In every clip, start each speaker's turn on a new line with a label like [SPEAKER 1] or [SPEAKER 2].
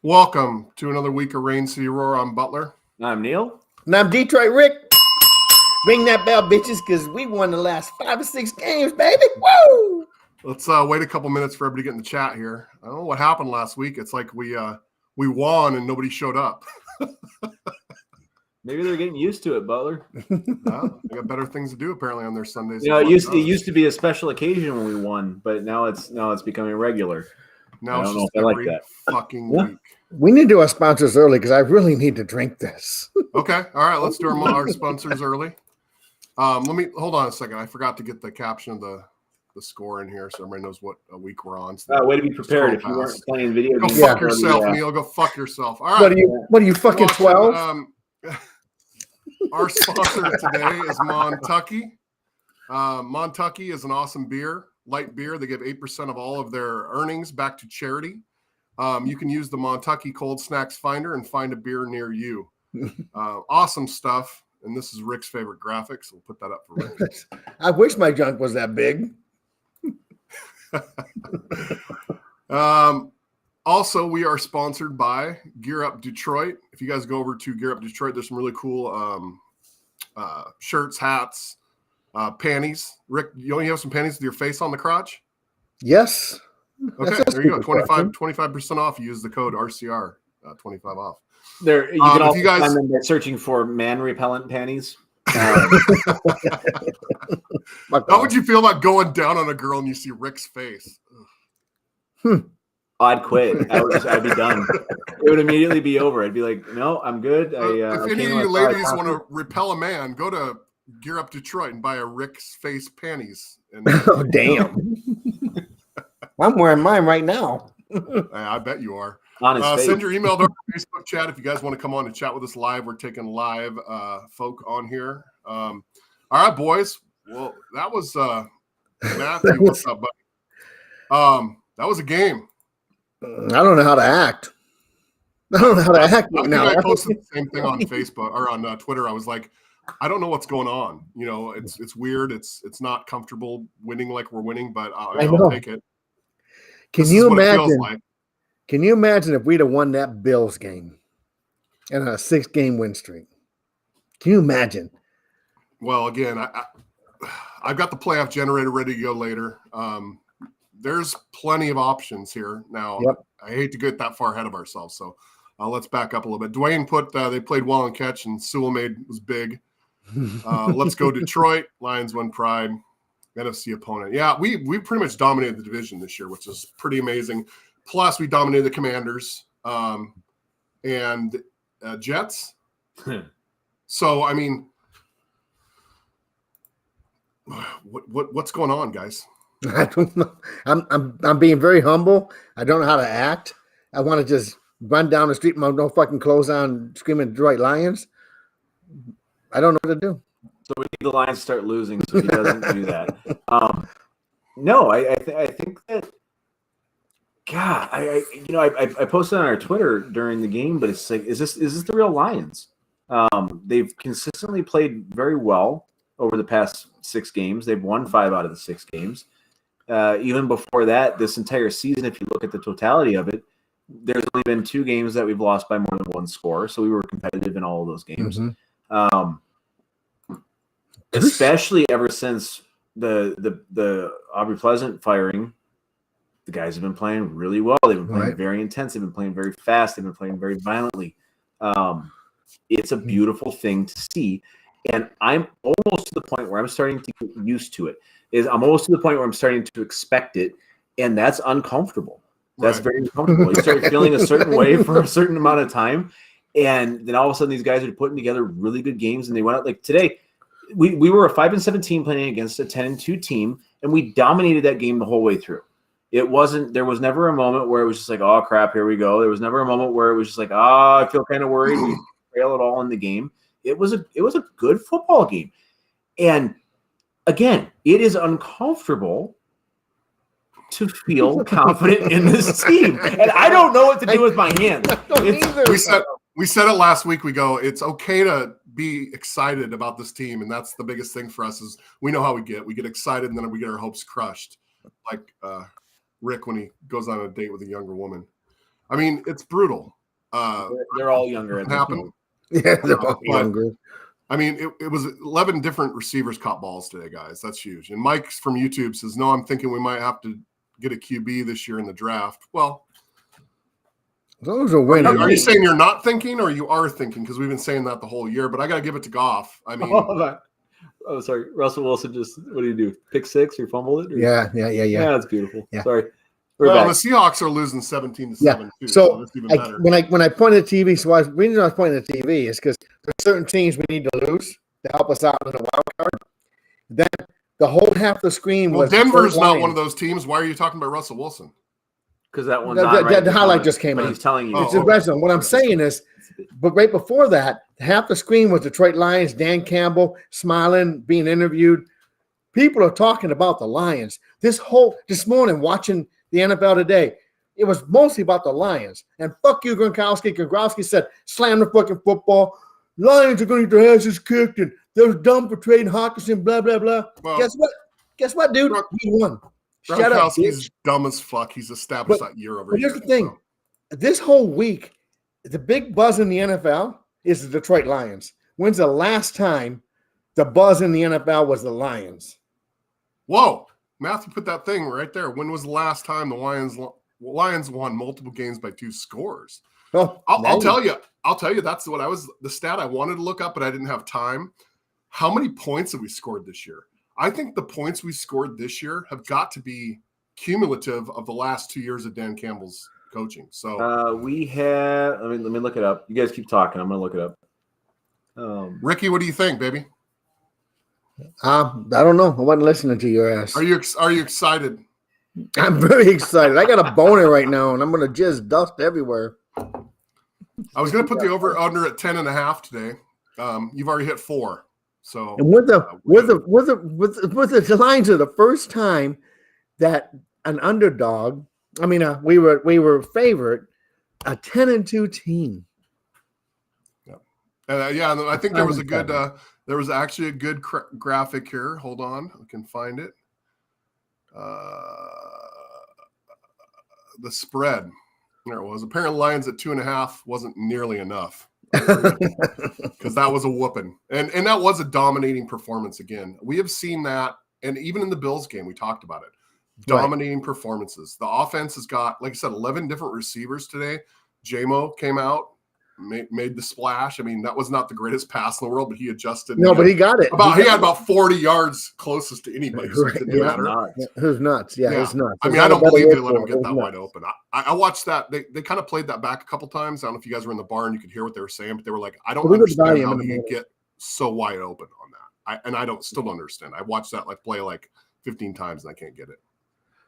[SPEAKER 1] Welcome to another week of Rain City Roar. I'm Butler.
[SPEAKER 2] I'm Neil.
[SPEAKER 3] And I'm Detroit Rick. Ring that bell, bitches, because we won the last 5 or 6 games, baby. Woo!
[SPEAKER 1] Let's wait a couple minutes for everybody to get in the chat here. I don't know what happened last week. It's like we won and nobody showed up.
[SPEAKER 2] Maybe they're getting used to it, Butler.
[SPEAKER 1] They got better things to do apparently on their Sundays.
[SPEAKER 2] You know, it used to be a special occasion when we won, but now it's becoming regular.
[SPEAKER 1] Now
[SPEAKER 2] I
[SPEAKER 1] it's
[SPEAKER 2] don't know
[SPEAKER 1] just
[SPEAKER 2] if I like
[SPEAKER 1] every
[SPEAKER 2] that.
[SPEAKER 1] fucking
[SPEAKER 3] Yeah.
[SPEAKER 1] week.
[SPEAKER 3] We need to do our sponsors early because I really need to drink this.
[SPEAKER 1] Okay, all right. Let's do our sponsors early. Let me hold on a second. I forgot to get the caption of the score in here so everybody knows what week we're on. So
[SPEAKER 2] Way to be prepared if you weren't playing video
[SPEAKER 1] Go
[SPEAKER 2] games.
[SPEAKER 1] fuck yourself, Neil. Go fuck yourself. All right.
[SPEAKER 3] What are you fucking 12?
[SPEAKER 1] Our sponsor today is Montucky. Montucky is an awesome beer, light beer. They give 8% of all of their earnings back to charity. You can use the Montucky Cold Snacks Finder and find a beer near you. Awesome stuff. And this is Rick's favorite graphics. We'll put that up for Rick.
[SPEAKER 3] I wish my junk was that big.
[SPEAKER 1] Also, we are sponsored by Gear Up Detroit. If you guys go over to Gear Up Detroit, there's some really cool shirts, hats, panties. Rick, you only have some panties with your face on the crotch?
[SPEAKER 3] Yes.
[SPEAKER 1] Okay, there you go. 25% off. Use the code RCR, 25 off.
[SPEAKER 2] There, you can also find them by searching for man repellent panties.
[SPEAKER 1] How would you feel about going down on a girl and you see Rick's face?
[SPEAKER 2] I'd quit. I'd be done. It would immediately be over. I'd be like, no, I'm good.
[SPEAKER 1] If any of you ladies want to repel a man, go to Gear Up Detroit and buy a Rick's face panties. And,
[SPEAKER 3] oh, damn. I'm wearing mine right now.
[SPEAKER 1] I bet you are.
[SPEAKER 2] Honestly,
[SPEAKER 1] send your email to our Facebook chat if you guys want to come on and chat with us live. We're taking live folk on here. All right, boys. Well, that was Matthew. What's up, buddy? That was a game.
[SPEAKER 3] I don't know how to act. I don't know how to act right now.
[SPEAKER 1] I posted the same thing on Facebook or on Twitter. I was like, I don't know what's going on. You know, it's weird. It's not comfortable winning like we're winning, but I'll take it.
[SPEAKER 3] Can you imagine? Can you imagine if we'd have won that Bills game and a 6-game win streak? Can you imagine?
[SPEAKER 1] Well, again, I've got the playoff generator ready to go later. There's plenty of options here. Now,
[SPEAKER 3] Yep.
[SPEAKER 1] I hate to get that far ahead of ourselves, so let's back up a little bit. Dwayne put they played well in catch, and Sewell was big. Let's go Detroit. Lions won pride. NFC opponent. Yeah, we pretty much dominated the division this year, which is pretty amazing. Plus, we dominated the Commanders and Jets. So, I mean, what's going on, guys?
[SPEAKER 3] I don't know. I'm being very humble. I don't know how to act. I want to just run down the street with no fucking clothes on, screaming Detroit Lions. I don't know what to do.
[SPEAKER 2] So we need the Lions to start losing so he doesn't do that. No, I think that. God, I posted on our Twitter during the game, but it's like, is this the real Lions? They've consistently played very well over the past 6 games. They've won 5 out of the 6 games. Even before that, this entire season, if you look at the totality of it, there's only been 2 games that we've lost by more than 1 score. So we were competitive in all of those games.
[SPEAKER 3] Mm-hmm.
[SPEAKER 2] Especially ever since the Aubrey Pleasant firing. The guys have been playing really well. They've been playing very intense. They've been playing very fast. They've been playing very violently. It's a beautiful thing to see. And I'm almost to the point where I'm starting to get used to it. I'm almost to the point where I'm starting to expect it. And that's uncomfortable. That's very uncomfortable. You start feeling a certain way for a certain amount of time. And then all of a sudden these guys are putting together really good games. And they went out like today. We were a 5-7 team playing against a 10-2 team. And we dominated that game the whole way through. There was never a moment where it was just like, oh crap, here we go. There was never a moment where it was just like, I feel kind of worried. We trail it all in the game. It was a good football game. And again, it is uncomfortable to feel confident in this team. And I don't know what to do with my hands.
[SPEAKER 1] We said it last week. We go, it's okay to be excited about this team. And that's the biggest thing for us is we know how we get. We get excited and then we get our hopes crushed. Like Rick when he goes on a date with a younger woman. I mean, it's brutal.
[SPEAKER 2] They're all younger at this
[SPEAKER 1] happened.
[SPEAKER 2] point.
[SPEAKER 3] Yeah, they're all younger.
[SPEAKER 1] I mean, it was 11 different receivers caught balls today, guys. That's huge. And Mike from YouTube says, no, I'm thinking we might have to get a QB this year in the draft. Well,
[SPEAKER 3] those are winning.
[SPEAKER 1] Are you saying you're not thinking or you are thinking? Because we've been saying that the whole year, but I got to give it to Goff. I mean,
[SPEAKER 2] oh, sorry. Russell Wilson just, what do you do? Pick six or fumbled it? Or?
[SPEAKER 3] Yeah.
[SPEAKER 2] Yeah, that's beautiful.
[SPEAKER 3] Yeah.
[SPEAKER 2] Sorry.
[SPEAKER 1] Well, the Seahawks are losing 17-7 too.
[SPEAKER 3] So
[SPEAKER 1] that's even better.
[SPEAKER 3] When I point at TV, the reason I was pointing at TV is because there's certain teams we need to lose to help us out in the wild card. Then the whole half the screen was
[SPEAKER 1] Denver's not one of those teams. Why are you talking about Russell Wilson?
[SPEAKER 2] Because that one's
[SPEAKER 3] the highlight just came out.
[SPEAKER 2] He's telling you.
[SPEAKER 3] It's the red zone. What I'm saying is, but right before that, half the screen was Detroit Lions, Dan Campbell smiling, being interviewed. People are talking about the Lions. This morning, watching the NFL today, it was mostly about the Lions. And fuck you, Gronkowski. Gronkowski said, slam the fucking football. Lions are going to get their asses kicked, and they're dumb for trading Hawkinson, blah, blah, blah. Well, Guess what, dude? We won. Shut up,
[SPEAKER 1] Gronkowski's dumb as fuck. He's established that year over year.
[SPEAKER 3] Here's the thing. So. This whole week, the big buzz in the NFL is the Detroit Lions. When's the last time the buzz in the NFL was the Lions?
[SPEAKER 1] Whoa. Matthew put that thing right there. When was the last time the Lions won multiple games by 2 scores?
[SPEAKER 3] Oh,
[SPEAKER 1] I'll tell you. That's what the stat I wanted to look up, but I didn't have time. How many points have we scored this year? I think the points we scored this year have got to be cumulative of the last 2 years of Dan Campbell's coaching. So
[SPEAKER 2] we have. Let me look it up. You guys keep talking. I'm going to look it up.
[SPEAKER 1] Ricky, what do you think, baby?
[SPEAKER 3] I don't know. I wasn't listening to your ass.
[SPEAKER 1] Are you excited?
[SPEAKER 3] I'm very excited. I got a boner right now, and I'm going to jizz dust everywhere.
[SPEAKER 1] I was going to put the over/under at 10.5 today. You've already hit 4. So
[SPEAKER 3] and with the Lions are the first time that an underdog. I mean, we were favorite, a 10-2 team.
[SPEAKER 1] Yeah, I think there was a good. There was actually a good graphic here. Hold on, I can find it. The spread. There it was. Apparently, Lions at 2.5 wasn't nearly enough because that was a whooping, and that was a dominating performance again. We have seen that, and even in the Bills game, we talked about it. Dominating performances. The offense has got, like I said, 11 different receivers today. J-Mo came out. Made the splash. I mean, that was not the greatest pass in the world, but he adjusted.
[SPEAKER 3] No, but he got it.
[SPEAKER 1] He had about 40 yards closest to anybody. So it didn't matter.
[SPEAKER 3] Who's nuts? Yeah, it's nuts.
[SPEAKER 1] I mean, I don't believe they let him get that wide open. I watched that. They kind of played that back a couple times. I don't know if you guys were in the bar and you could hear what they were saying, but they were like, I don't understand how you get so wide open on that. I still don't understand. I watched that play 15 times and I can't get it.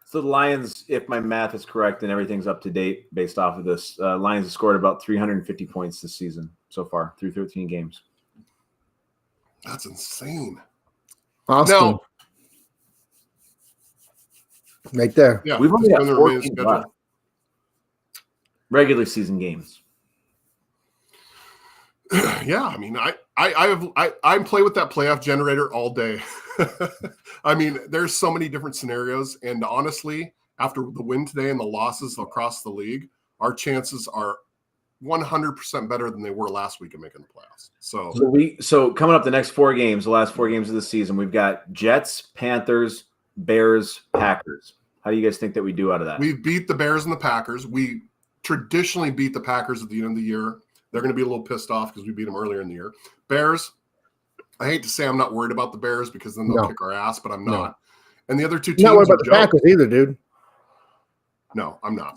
[SPEAKER 2] So the Lions, if my math is correct and everything's up to date based off of this, Lions have scored about 350 points this season so far through 13 games.
[SPEAKER 1] That's insane.
[SPEAKER 3] Awesome. Now, right there.
[SPEAKER 2] Yeah, we've only got 14 regular season games.
[SPEAKER 1] Yeah, I mean, I play with that playoff generator all day. I mean, there's so many different scenarios, and honestly, after the win today and the losses across the league, our chances are 100% better than they were last week of making the playoffs.
[SPEAKER 2] So coming up the next 4 games, the last 4 games of the season, we've got Jets, Panthers, Bears, Packers. How do you guys think that we do out of that?
[SPEAKER 1] We beat the Bears and the Packers. We traditionally beat the Packers at the end of the year. They're going to be a little pissed off because we beat them earlier in the year. Bears, I hate to say I'm not worried about the Bears because then they'll kick our ass, but I'm not. And the other 2 teams.
[SPEAKER 3] Not worried about the Packers either, dude.
[SPEAKER 1] No, I'm not.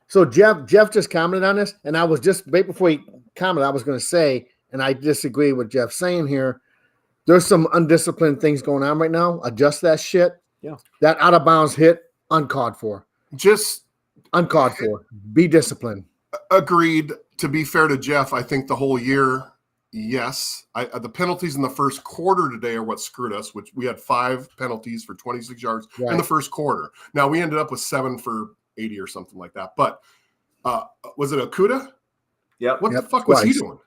[SPEAKER 3] So Jeff just commented on this, and I was just right before he commented, I was going to say, and I disagree with Jeff saying here. There's some undisciplined things going on right now. Adjust that shit.
[SPEAKER 2] Yeah.
[SPEAKER 3] That out of bounds hit, uncalled for.
[SPEAKER 1] Just
[SPEAKER 3] uncalled for. Be disciplined.
[SPEAKER 1] Agreed. To be fair to Jeff, I think the whole year, yes. The penalties in the first quarter today are what screwed us, which we had 5 penalties for 26 yards in the first quarter. Now, we ended up with 7 for 80 or something like that. But was it Okudah?
[SPEAKER 2] Yeah.
[SPEAKER 1] What the fuck was he doing?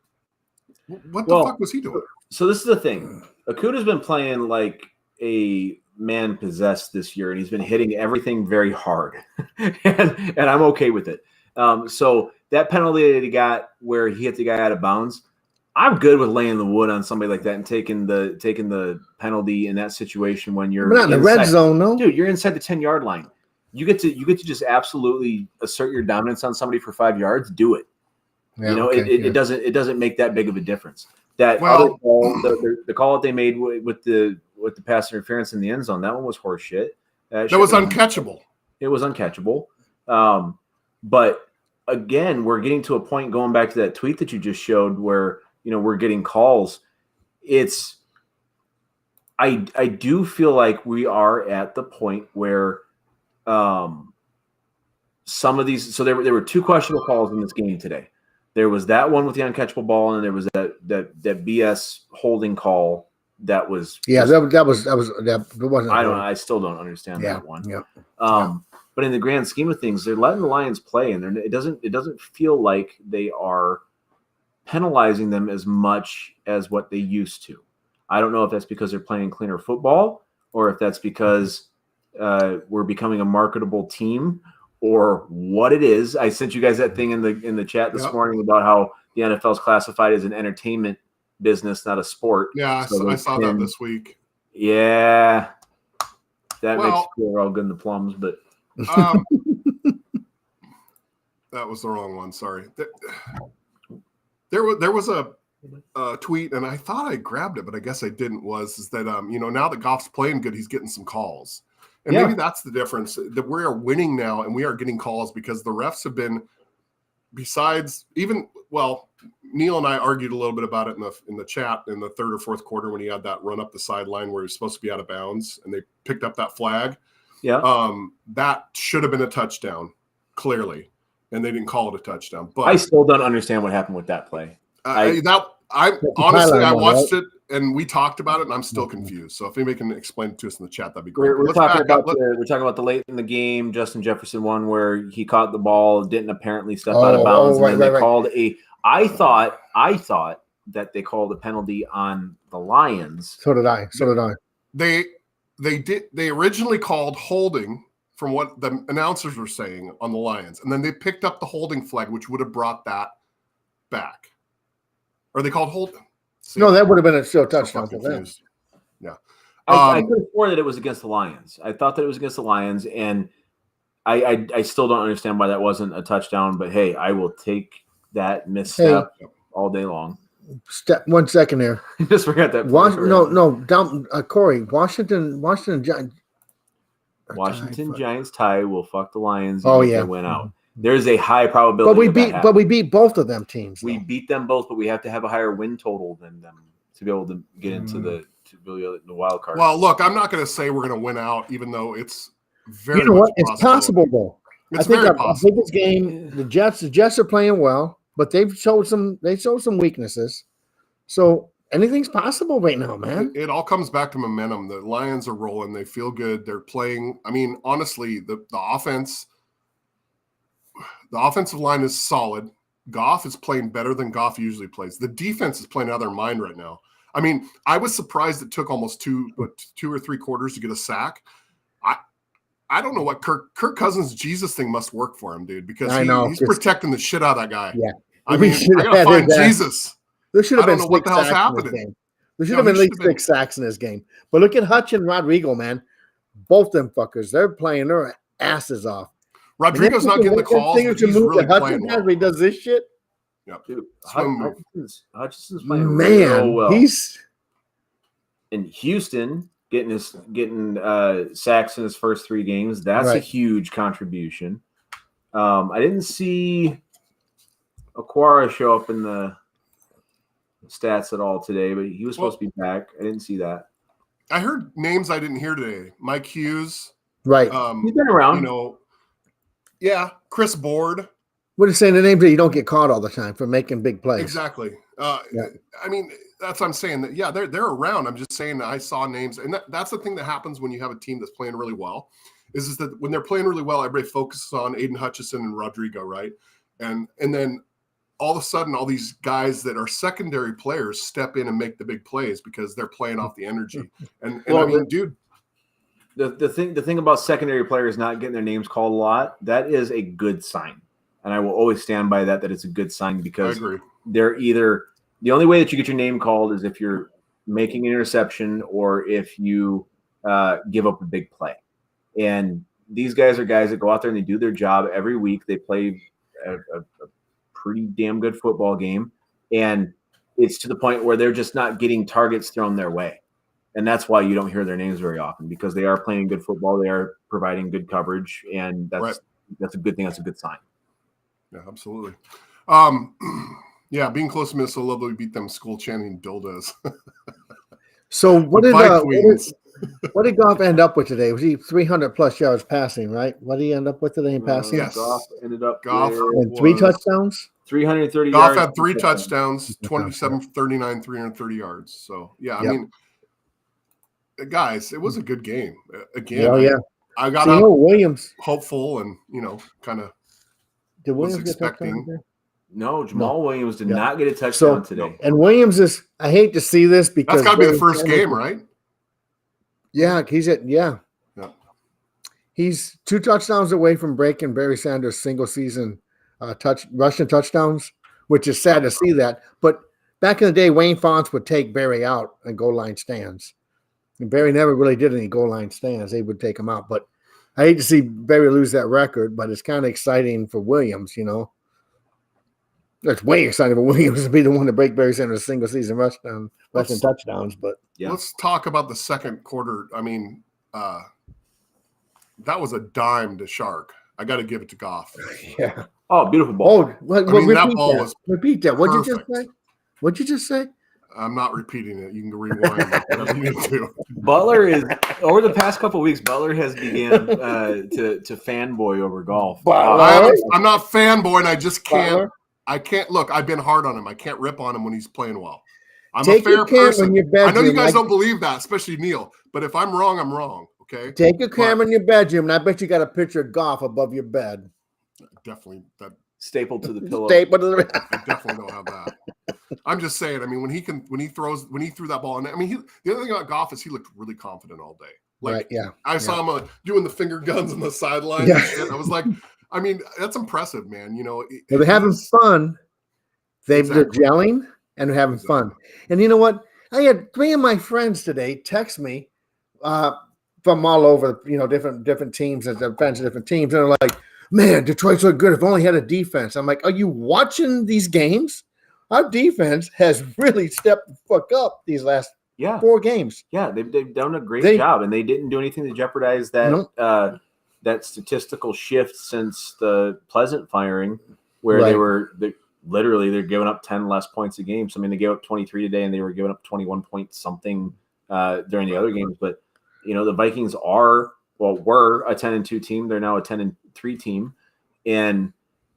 [SPEAKER 1] What the fuck was he doing?
[SPEAKER 2] So this is the thing. Okudah's been playing like a man possessed this year, and he's been hitting everything very hard. and I'm okay with it. So that penalty that he got where he hit the guy out of bounds, I'm good with laying the wood on somebody like that and taking the penalty in that situation when you're
[SPEAKER 3] not in the red zone, no.
[SPEAKER 2] Dude, you're inside the 10-yard line. You get to just absolutely assert your dominance on somebody for 5 yards. Do it.
[SPEAKER 3] Yeah,
[SPEAKER 2] you know,
[SPEAKER 3] okay,
[SPEAKER 2] it doesn't make that big of a difference. That
[SPEAKER 1] Well,
[SPEAKER 2] the call that they made with the pass interference in the end zone, that one was horse shit.
[SPEAKER 1] That was uncatchable.
[SPEAKER 2] It was uncatchable. But again, we're getting to a point, going back to that tweet that you just showed, where we're getting calls. I do feel like we are at the point where some of these. So there were 2 questionable calls in this game today. There was that one with the uncatchable ball, and there was that BS holding call that was.
[SPEAKER 3] Yeah, that wasn't.
[SPEAKER 2] I still don't understand that one.
[SPEAKER 3] Yeah.
[SPEAKER 2] But in the grand scheme of things, they're letting the Lions play, and it doesn't feel like they are penalizing them as much as what they used to. I don't know if that's because they're playing cleaner football, or if that's because we're becoming a marketable team, or what it is. I sent you guys that thing in the chat this morning about how the NFL is classified as an entertainment business, not a sport.
[SPEAKER 1] Yeah, so I saw that this week.
[SPEAKER 2] Yeah, that makes you feel all good in the plums, but
[SPEAKER 1] that was the wrong one. Sorry. There was a tweet, and I thought I grabbed it, but I guess I didn't. Is that now that Goff's playing good, he's getting some calls. And maybe that's the difference, that we are winning now and we are getting calls because the refs have been, besides Neil and I argued a little bit about it in the chat in the 3rd or 4th quarter when he had that run up the sideline where he was supposed to be out of bounds and they picked up that flag.
[SPEAKER 2] Yeah.
[SPEAKER 1] That should have been a touchdown, clearly, and they didn't call it a touchdown. But
[SPEAKER 2] I still don't understand what happened with that play.
[SPEAKER 1] I watched it and we talked about it, and I'm still confused. So if anybody can explain it to us in the chat, that'd be great.
[SPEAKER 2] We're talking about the late in the game, Justin Jefferson one where he caught the ball, didn't apparently step out of bounds, and then they called a. I thought that they called a penalty on the Lions.
[SPEAKER 3] So did I.
[SPEAKER 1] They originally called holding from what the announcers were saying on the Lions, and then they picked up the holding flag, which would have brought that back. Or they called holding. See,
[SPEAKER 3] no, that would have been a still touchdown for them.
[SPEAKER 1] Yeah.
[SPEAKER 2] I could have sworn that it was against the Lions. I thought that it was against the Lions, and I still don't understand why that wasn't a touchdown. But hey, I will take that misstep all day long.
[SPEAKER 3] 1 second here.
[SPEAKER 2] Just forgot that.
[SPEAKER 3] Corey. Washington
[SPEAKER 2] Giants tie will fuck the Lions.
[SPEAKER 3] They
[SPEAKER 2] win out. There's a high probability.
[SPEAKER 3] But we beat both of them teams.
[SPEAKER 2] We beat them both, but we have to have a higher win total than them to be able to get into the wild card.
[SPEAKER 1] Well, look, I'm not going to say we're going to win out, even though it's very.
[SPEAKER 3] It's possible though.
[SPEAKER 1] It's very possible.
[SPEAKER 3] I think this game, the Jets are playing well, but they've showed some weaknesses. So anything's possible right now, man.
[SPEAKER 1] It all comes back to momentum. The Lions are rolling. They feel good. They're playing. I mean, honestly, the offense. The offensive line is solid. Goff is playing better than Goff usually plays. The defense is playing out of their mind right now. I mean, I was surprised it took almost 2 or 3 quarters to get a sack. I don't know what Kirk Cousins' Jesus thing must work for him, dude, because he's protecting the shit out of that guy.
[SPEAKER 3] Yeah.
[SPEAKER 1] I mean, I got to find Jesus.
[SPEAKER 3] There should have been
[SPEAKER 1] what the hell's happening.
[SPEAKER 3] There should have been at least 6 sacks in this game. But look at Hutch and Rodrigo, man. Both them fuckers. They're playing their asses off.
[SPEAKER 1] Rodrigo's not getting the calls, but he's really playing well.
[SPEAKER 3] He does this shit.
[SPEAKER 1] Yep.
[SPEAKER 2] Dude, Hutchinson's playing real well.
[SPEAKER 3] He's
[SPEAKER 2] in Houston getting sacks in his first 3 games. That's a huge contribution. I didn't see Aquara show up in the stats at all today, but he was supposed to be back. I didn't see that.
[SPEAKER 1] I heard names I didn't hear today. Mike Hughes.
[SPEAKER 3] Right.
[SPEAKER 2] He's been around.
[SPEAKER 1] Yeah, Chris Board.
[SPEAKER 3] What is saying the names that you don't get caught all the time for making big plays.
[SPEAKER 1] Exactly. I mean, that's what I'm saying. That they're around. I'm just saying that I saw names, and that's the thing that happens when you have a team that's playing really well, is that when they're playing really well, everybody focuses on Aiden Hutchinson and Rodrigo, right? And then all of a sudden, all these guys that are secondary players step in and make the big plays because they're playing off the energy. And I mean, dude. The thing about secondary players not getting their names called a lot, that is a good sign.
[SPEAKER 2] and I will always stand by that it's a good sign,
[SPEAKER 1] I
[SPEAKER 2] because
[SPEAKER 1] agree.
[SPEAKER 2] they're either the only way that you get your name called is if you're making an interception or if you give up a big play. And these guys are guys that go out there and they do their job every week. They play a pretty damn good football game, and it's to the point where they're just not getting targets thrown their way. And that's why you don't hear their names very often, because they are playing good football. They are providing good coverage, and that's a good thing. That's a good sign.
[SPEAKER 1] Yeah, absolutely. Yeah, being close to Minnesota, love that we beat them school chanting dildos.
[SPEAKER 3] So what did Goff end up with today? Was he 300 plus yards passing, right? What did he end up with today in passing?
[SPEAKER 1] Yes.
[SPEAKER 2] Goff ended up
[SPEAKER 3] and 3 touchdowns.
[SPEAKER 2] 330
[SPEAKER 1] Goff
[SPEAKER 2] yards.
[SPEAKER 1] had 3 touchdowns, 27 for 39, 330 yards. So, yeah, I mean, guys, it was a good game. Again, I got up
[SPEAKER 3] Williams
[SPEAKER 1] hopeful and, kind of was expecting.
[SPEAKER 2] No, Jamal Williams did not get a touchdown today.
[SPEAKER 3] And Williams is, I hate to see this because
[SPEAKER 1] that's got to be the first game, right?
[SPEAKER 3] Yeah, he's 2 touchdowns away from breaking Barry Sanders' single season rushing touchdowns, which is sad to see that. But back in the day, Wayne Fonts would take Barry out in goal line stands. And Barry never really did any goal line stands. They would take him out. But I hate to see Barry lose that record, but it's kind of exciting for Williams, It's way exciting for Williams to be the one to break Barry Sanders' single season rushing touchdowns. But
[SPEAKER 1] let's talk about the second quarter. I mean, that was a dime to Shark. I got to give it to Goff.
[SPEAKER 3] Yeah.
[SPEAKER 2] Oh, beautiful ball.
[SPEAKER 1] That ball was
[SPEAKER 3] repeat that. What'd you just say?
[SPEAKER 1] I'm not repeating it. You can rewind whatever you need to.
[SPEAKER 2] Butler is over the past couple of weeks. Butler has began to fanboy over golf.
[SPEAKER 1] I'm not fanboying. I just can't. Butler? I can't look. I've been hard on him. I can't rip on him when he's playing well. I'm a fair person. I know you guys don't believe that, especially Neil. But if I'm wrong, I'm wrong. Okay.
[SPEAKER 3] Take a camera in your bedroom, and I bet you got a picture of Goff above your bed.
[SPEAKER 1] Definitely that
[SPEAKER 2] stapled to the pillow.
[SPEAKER 1] I definitely don't have that. I'm just saying. I mean, when he threw that ball, and I mean, the other thing about Goff is he looked really confident all day. Like, I saw him doing the finger guns on the sideline. Yeah. And I was like, I mean, that's impressive, man.
[SPEAKER 3] They're having fun. They're gelling and they're having fun. And you know what? I had 3 of my friends today text me from all over, different teams and fans of different teams, and they're like, "Man, Detroit's so good. If only had a defense." I'm like, "Are you watching these games? Our defense has really stepped the fuck up these last 4 games."
[SPEAKER 2] Yeah, they've done a great job, and they didn't do anything to jeopardize that that statistical shift since the Pleasant firing, where they're giving up 10 less points a game. So I mean, they gave up 23 today, and they were giving up 21 point something during the other games. But the Vikings were a 10-2 team. They're now a 10-3 team, and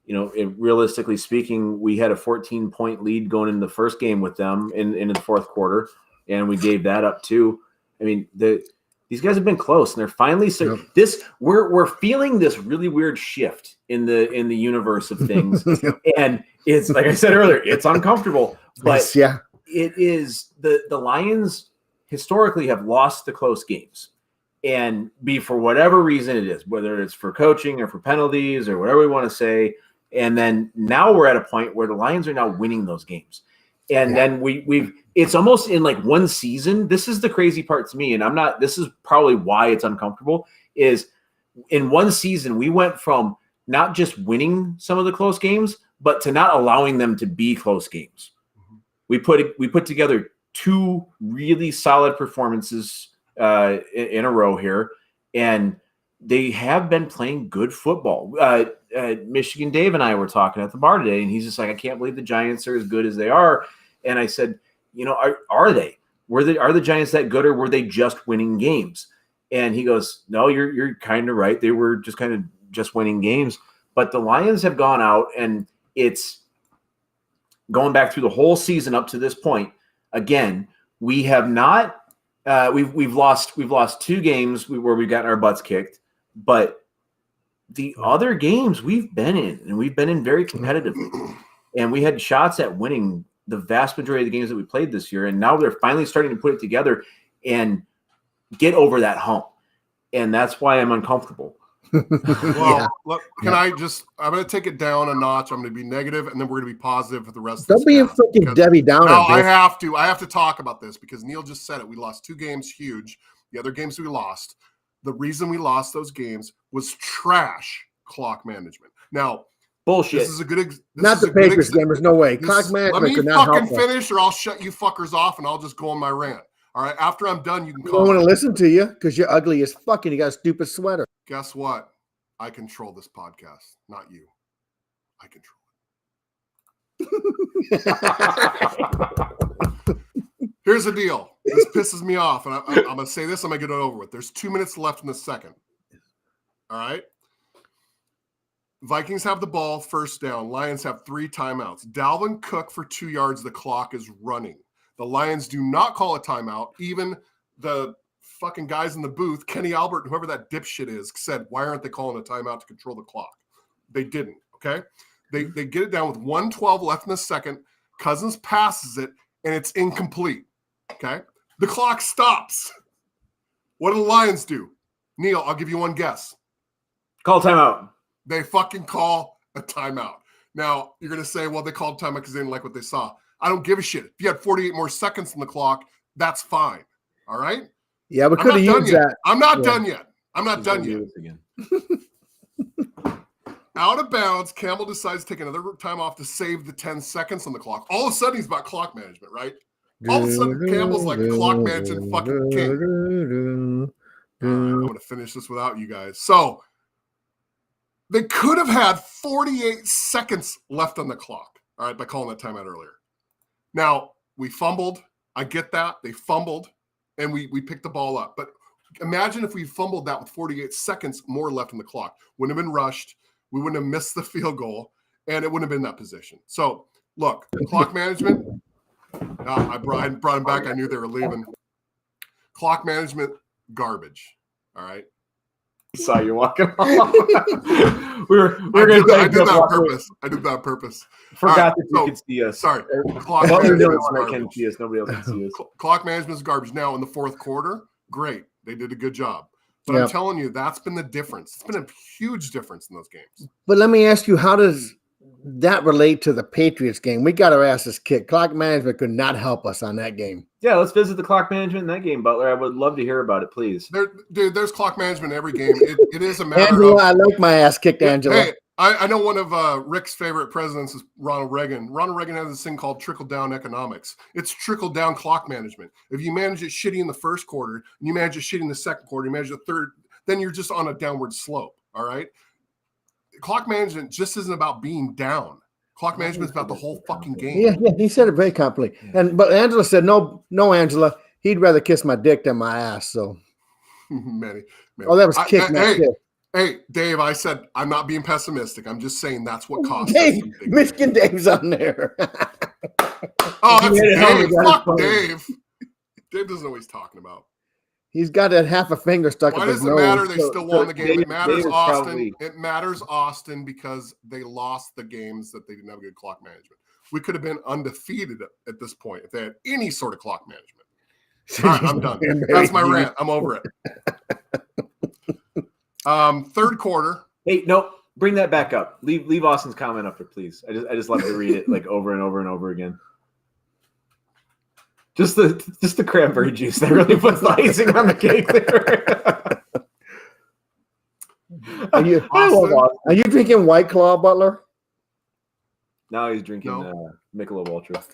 [SPEAKER 2] realistically speaking, we had a 14-point lead going into the first game with them in the fourth quarter, and we gave that up too. I mean, these guys have been close, and they're finally we're feeling this really weird shift in the universe of things, and it's like I said earlier, it's uncomfortable, but it is the Lions historically have lost the close games. And for whatever reason it is, whether it's for coaching or for penalties or whatever we want to say. And then now we're at a point where the Lions are now winning those games. And then it's almost in like one season. This is the crazy part to me. And this is probably why it's uncomfortable, is in one season, we went from not just winning some of the close games, but to not allowing them to be close games. We put together 2 really solid performances in a row here, and they have been playing good football. Michigan Dave and I were talking at the bar today, and he's just like, "I can't believe the Giants are as good as they are." And I said, are they? Are the Giants that good, or were they just winning games? And he goes, "No, you're kind of right. They were just kind of just winning games." But the Lions have gone out, and it's going back through the whole season up to this point. Again, we have not. We've lost 2 games where we've gotten our butts kicked, but the other games we've been in, and we've been in very competitively, and we had shots at winning the vast majority of the games that we played this year. And now they're finally starting to put it together and get over that hump. And that's why I'm uncomfortable.
[SPEAKER 1] Well, look, I'm going to take it down a notch. I'm going to be negative, and then we're going to be positive for the rest
[SPEAKER 3] Don't
[SPEAKER 1] of
[SPEAKER 3] be a
[SPEAKER 1] this.
[SPEAKER 3] fucking Debbie Downer.
[SPEAKER 1] No, I have to talk about this because Neil just said it. We lost 2 games, huge. The other games we lost, the reason we lost those games was trash clock management. Now,
[SPEAKER 2] bullshit.
[SPEAKER 1] This is a good.
[SPEAKER 3] Not the Patriots game. There's no way. Clock management could not help us.
[SPEAKER 1] Let me fucking finish, or I'll shut you fuckers off, and I'll just go on my rant. All right. After I'm done, you can call.
[SPEAKER 3] I don't want to listen to you because you're ugly as fuck and you got a stupid sweater.
[SPEAKER 1] Guess what? I control this podcast, not you. I control it. Here's the deal. This pisses me off, and I'm going to say this. I'm going to get it over with. There's 2 minutes left in the second. All right. Vikings have the ball, first down. Lions have 3 timeouts. Dalvin Cook for 2 yards. The clock is running. The Lions do not call a timeout. Even the fucking guys in the booth, Kenny Albert, whoever that dipshit is, said, why aren't they calling a timeout to control the clock? They didn't, okay? They get it down with 1:12 left in the second. Cousins passes it, and it's incomplete, okay? The clock stops. What do the Lions do? Neil, I'll give you one guess.
[SPEAKER 2] Call timeout.
[SPEAKER 1] They fucking call a timeout. Now, you're going to say, well, they called timeout because they didn't like what they saw. I don't give a shit. If you had 48 more seconds on the clock, that's fine. All right?
[SPEAKER 3] Yeah, we could have used that.
[SPEAKER 1] I'm not done yet. I'm not done yet. Out of bounds, Campbell decides to take another time off to save the 10 seconds on the clock. All of a sudden, he's about clock management, right? All of a sudden, Campbell's like the clock management fucking king. I'm going to finish this without you guys. So, they could have had 48 seconds left on the clock, all right, by calling that timeout earlier. Now, we fumbled. I get that. They fumbled, and we picked the ball up. But imagine if we fumbled that with 48 seconds more left on the clock. Wouldn't have been rushed. We wouldn't have missed the field goal, and it wouldn't have been that position. So, look, clock management, I brought him back. I knew they were leaving. Clock management, garbage, all right?
[SPEAKER 2] Saw you walking off. I
[SPEAKER 1] did that on purpose. I did that on purpose.
[SPEAKER 2] Forgot that you could see us.
[SPEAKER 1] Sorry. Clock
[SPEAKER 2] can see us. Nobody else can see us.
[SPEAKER 1] Clock management is garbage. Now, in the fourth quarter, great. They did a good job. But I'm telling you, that's been the difference. It's been a huge difference in those games.
[SPEAKER 3] But let me ask you, how does that relate to the Patriots game? We got our asses kicked. Clock management could not help us on that game.
[SPEAKER 2] Yeah, let's visit the clock management in that game, Butler. I would love to hear about it, please.
[SPEAKER 1] There's clock management in every game. It is a matter
[SPEAKER 3] Angela,
[SPEAKER 1] of...
[SPEAKER 3] I like my ass kicked, Angela.
[SPEAKER 1] Hey, I know one of Rick's favorite presidents is Ronald Reagan. Ronald Reagan has this thing called trickle-down economics. It's trickle-down clock management. If you manage it shitty in the first quarter, and you manage it shitty in the second quarter, you manage the third, then you're just on a downward slope, all right? Clock management just isn't about being down. Clock management is about the whole fucking game.
[SPEAKER 3] Yeah, he said it very completely. But Angela said, no, Angela, he'd rather kiss my dick than my ass. So,
[SPEAKER 1] many.
[SPEAKER 3] Oh, that was kick.
[SPEAKER 1] Hey, Dave, I said I'm not being pessimistic. I'm just saying that's what cost
[SPEAKER 3] Dave,
[SPEAKER 1] us.
[SPEAKER 3] Michigan Dave's on there.
[SPEAKER 1] Oh, that's Dave. Fuck Dave. Dave doesn't know what he's talking about.
[SPEAKER 3] He's got that half a finger stuck up his nose.
[SPEAKER 1] Why does it matter? They still won the game.
[SPEAKER 2] Dave,
[SPEAKER 1] It matters,
[SPEAKER 2] Dave
[SPEAKER 1] Austin.
[SPEAKER 2] probably...
[SPEAKER 1] It matters, Austin, because they lost the games that they didn't have good clock management. We could have been undefeated at this point if they had any sort of clock management. All right, I'm done. That's my rant. I'm over it. Third quarter.
[SPEAKER 2] Hey, no, bring that back up. Leave Austin's comment up there, please. I just love to read it like over and over and over again. Just the cranberry juice that really puts the icing on the cake there.
[SPEAKER 3] Are you drinking White Claw, Butler?
[SPEAKER 2] No, he's drinking Michelob Ultra.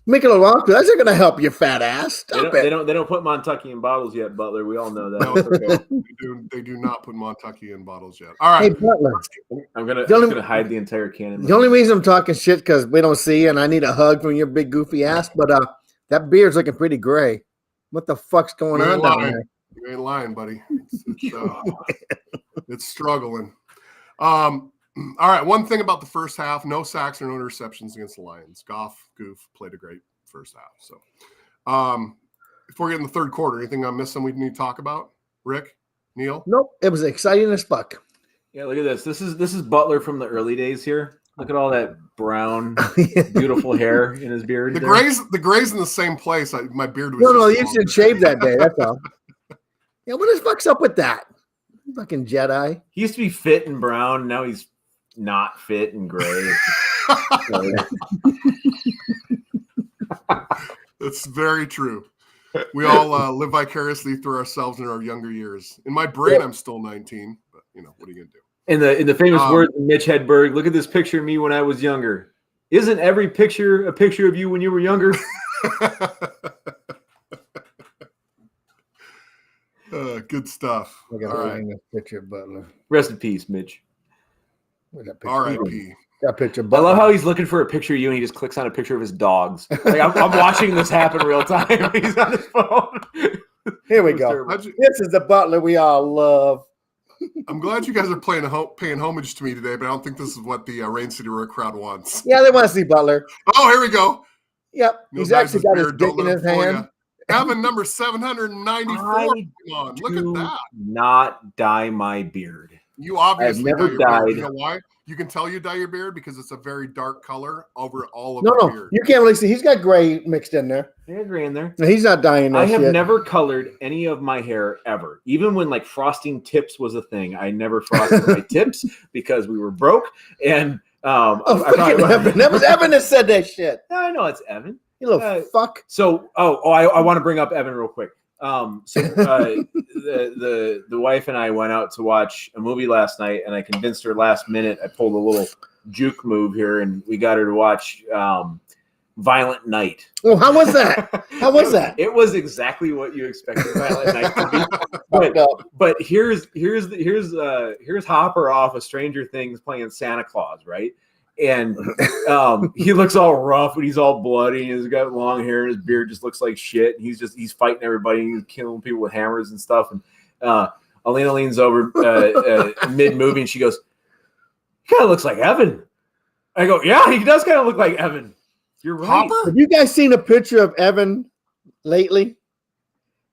[SPEAKER 3] Michelob Ultra, that's not going to help you, fat ass. Stop it.
[SPEAKER 2] They don't put Montucky in bottles yet, Butler. We all know that.
[SPEAKER 1] No, they do not put Montucky in bottles yet. All right.
[SPEAKER 3] Hey, Butler.
[SPEAKER 2] I'm gonna hide the entire can.
[SPEAKER 3] The only reason I'm talking shit because we don't see you and I need a hug from your big goofy ass, but that beard's looking pretty gray. What the fuck's going on down there?
[SPEAKER 1] You ain't lying, buddy. It's struggling. All right. One thing about the first half: no sacks or no interceptions against the Lions. Goof played a great first half. So, before we get in the third quarter, anything I'm missing we need to talk about? Rick, Neil?
[SPEAKER 3] Nope. It was exciting as fuck.
[SPEAKER 2] Yeah, look at this. This is Butler from the early days here. Look at all that brown, beautiful hair in his beard.
[SPEAKER 1] The gray's in the same place. My beard was.
[SPEAKER 3] No, you should shave that day. That's all. Yeah, what the fuck's up with that? Fucking Jedi.
[SPEAKER 2] He used to be fit and brown. Now he's not fit and gray.
[SPEAKER 1] That's very true. We all live vicariously through ourselves in our younger years. In my brain, I'm still 19, but what are you gonna do?
[SPEAKER 2] In the famous words of Mitch Hedberg, look at this picture of me when I was younger. Isn't every picture a picture of you when you were younger?
[SPEAKER 1] Good stuff.
[SPEAKER 3] I got a picture of Butler.
[SPEAKER 2] Rest in peace, Mitch.
[SPEAKER 1] R.I.P.
[SPEAKER 3] That picture.
[SPEAKER 2] I love how he's looking for a picture of you and he just clicks on a picture of his dogs. Like I'm watching this happen real time. He's on his phone.
[SPEAKER 3] Here we go. This is the Butler we all love.
[SPEAKER 1] I'm glad you guys are paying homage to me today, but I don't think this is what the Rain City Road crowd wants.
[SPEAKER 3] Yeah, they want to see Butler.
[SPEAKER 1] Oh, here we go.
[SPEAKER 3] Yep. He's actually got his dick in his hand.
[SPEAKER 1] Evan, number 794. Come on, look at that.
[SPEAKER 2] Not dye my beard.
[SPEAKER 1] You obviously
[SPEAKER 2] I've never dyed.
[SPEAKER 1] You know why? You can tell you dye your beard because it's a very dark color over all of the beard.
[SPEAKER 3] You can't really see. He's got gray mixed in there.
[SPEAKER 2] Yeah, gray in there.
[SPEAKER 3] No, he's not dyeing that
[SPEAKER 2] I have
[SPEAKER 3] shit.
[SPEAKER 2] never colored any of my hair ever. Even when like frosting tips was a thing, I never frosted my tips because we were broke. And
[SPEAKER 3] Evan. That was Evan that said that shit.
[SPEAKER 2] I know it's Evan.
[SPEAKER 3] You little fuck.
[SPEAKER 2] So, I want to bring up Evan real quick. The wife and I went out to watch a movie last night, and I convinced her last minute. I pulled a little juke move here, and we got her to watch Violent Night.
[SPEAKER 3] Oh, how was that? How was that?
[SPEAKER 2] It was exactly what you expected Violent Night to be. But here's Hopper off of Stranger Things playing Santa Claus, right? And he looks all rough and he's all bloody and he's got long hair and his beard just looks like shit. And he's fighting everybody and he's killing people with hammers and stuff. And Alina leans over mid movie and she goes, "He kind of looks like Evan." I go, "Yeah, he does kind of look like Evan. You're right."
[SPEAKER 1] Hopper?
[SPEAKER 3] Have you guys seen a picture of Evan lately?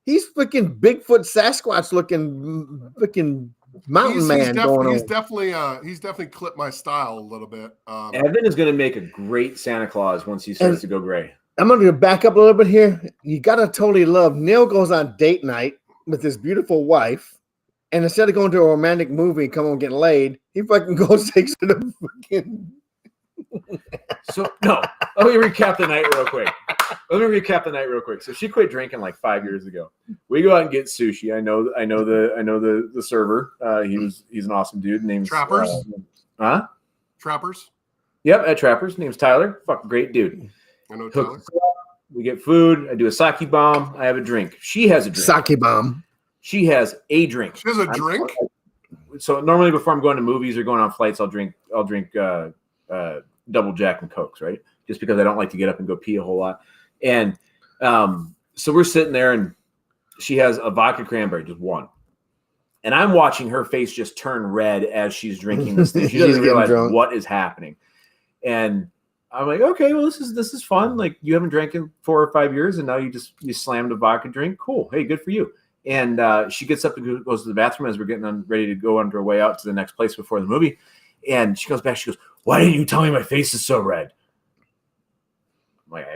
[SPEAKER 3] He's freaking Bigfoot Sasquatch looking freaking mountain man going on.
[SPEAKER 1] He's definitely clipped my style a little bit.
[SPEAKER 2] Evan is going to make a great Santa Claus once he starts to go gray.
[SPEAKER 3] I'm going to back up a little bit here. You got to totally love Neil goes on date night with his beautiful wife, and instead of going to a romantic movie and come on getting laid, he fucking goes takes to the fucking.
[SPEAKER 2] So no, let me recap the night real quick. So she quit drinking like 5 years ago. We go out and get sushi. I know the server. He's an awesome dude. Name's
[SPEAKER 1] Trappers. Trappers.
[SPEAKER 2] Yep, at Trappers. Name's Tyler. Fuck, great dude.
[SPEAKER 1] I know Tyler.
[SPEAKER 2] We get food. I do a sake bomb. I have a drink. She has a drink.
[SPEAKER 3] Sake bomb.
[SPEAKER 2] She has a drink.
[SPEAKER 1] She has a drink.
[SPEAKER 2] So normally before I'm going to movies or going on flights, I'll drink double Jack and Cokes, right? Just because I don't like to get up and go pee a whole lot. And so we're sitting there and she has a vodka cranberry, just one. And I'm watching her face just turn red as she's drinking this thing. She doesn't realize what is happening. And I'm like, okay, well, this is fun. Like, you haven't drank in 4 or 5 years and now you slammed a vodka drink. Cool. Hey, good for you. And she gets up and goes to the bathroom as we're getting ready to go on our way out to the next place before the movie. And she goes back. She goes, "Why didn't you tell me my face is so red?" I'm like,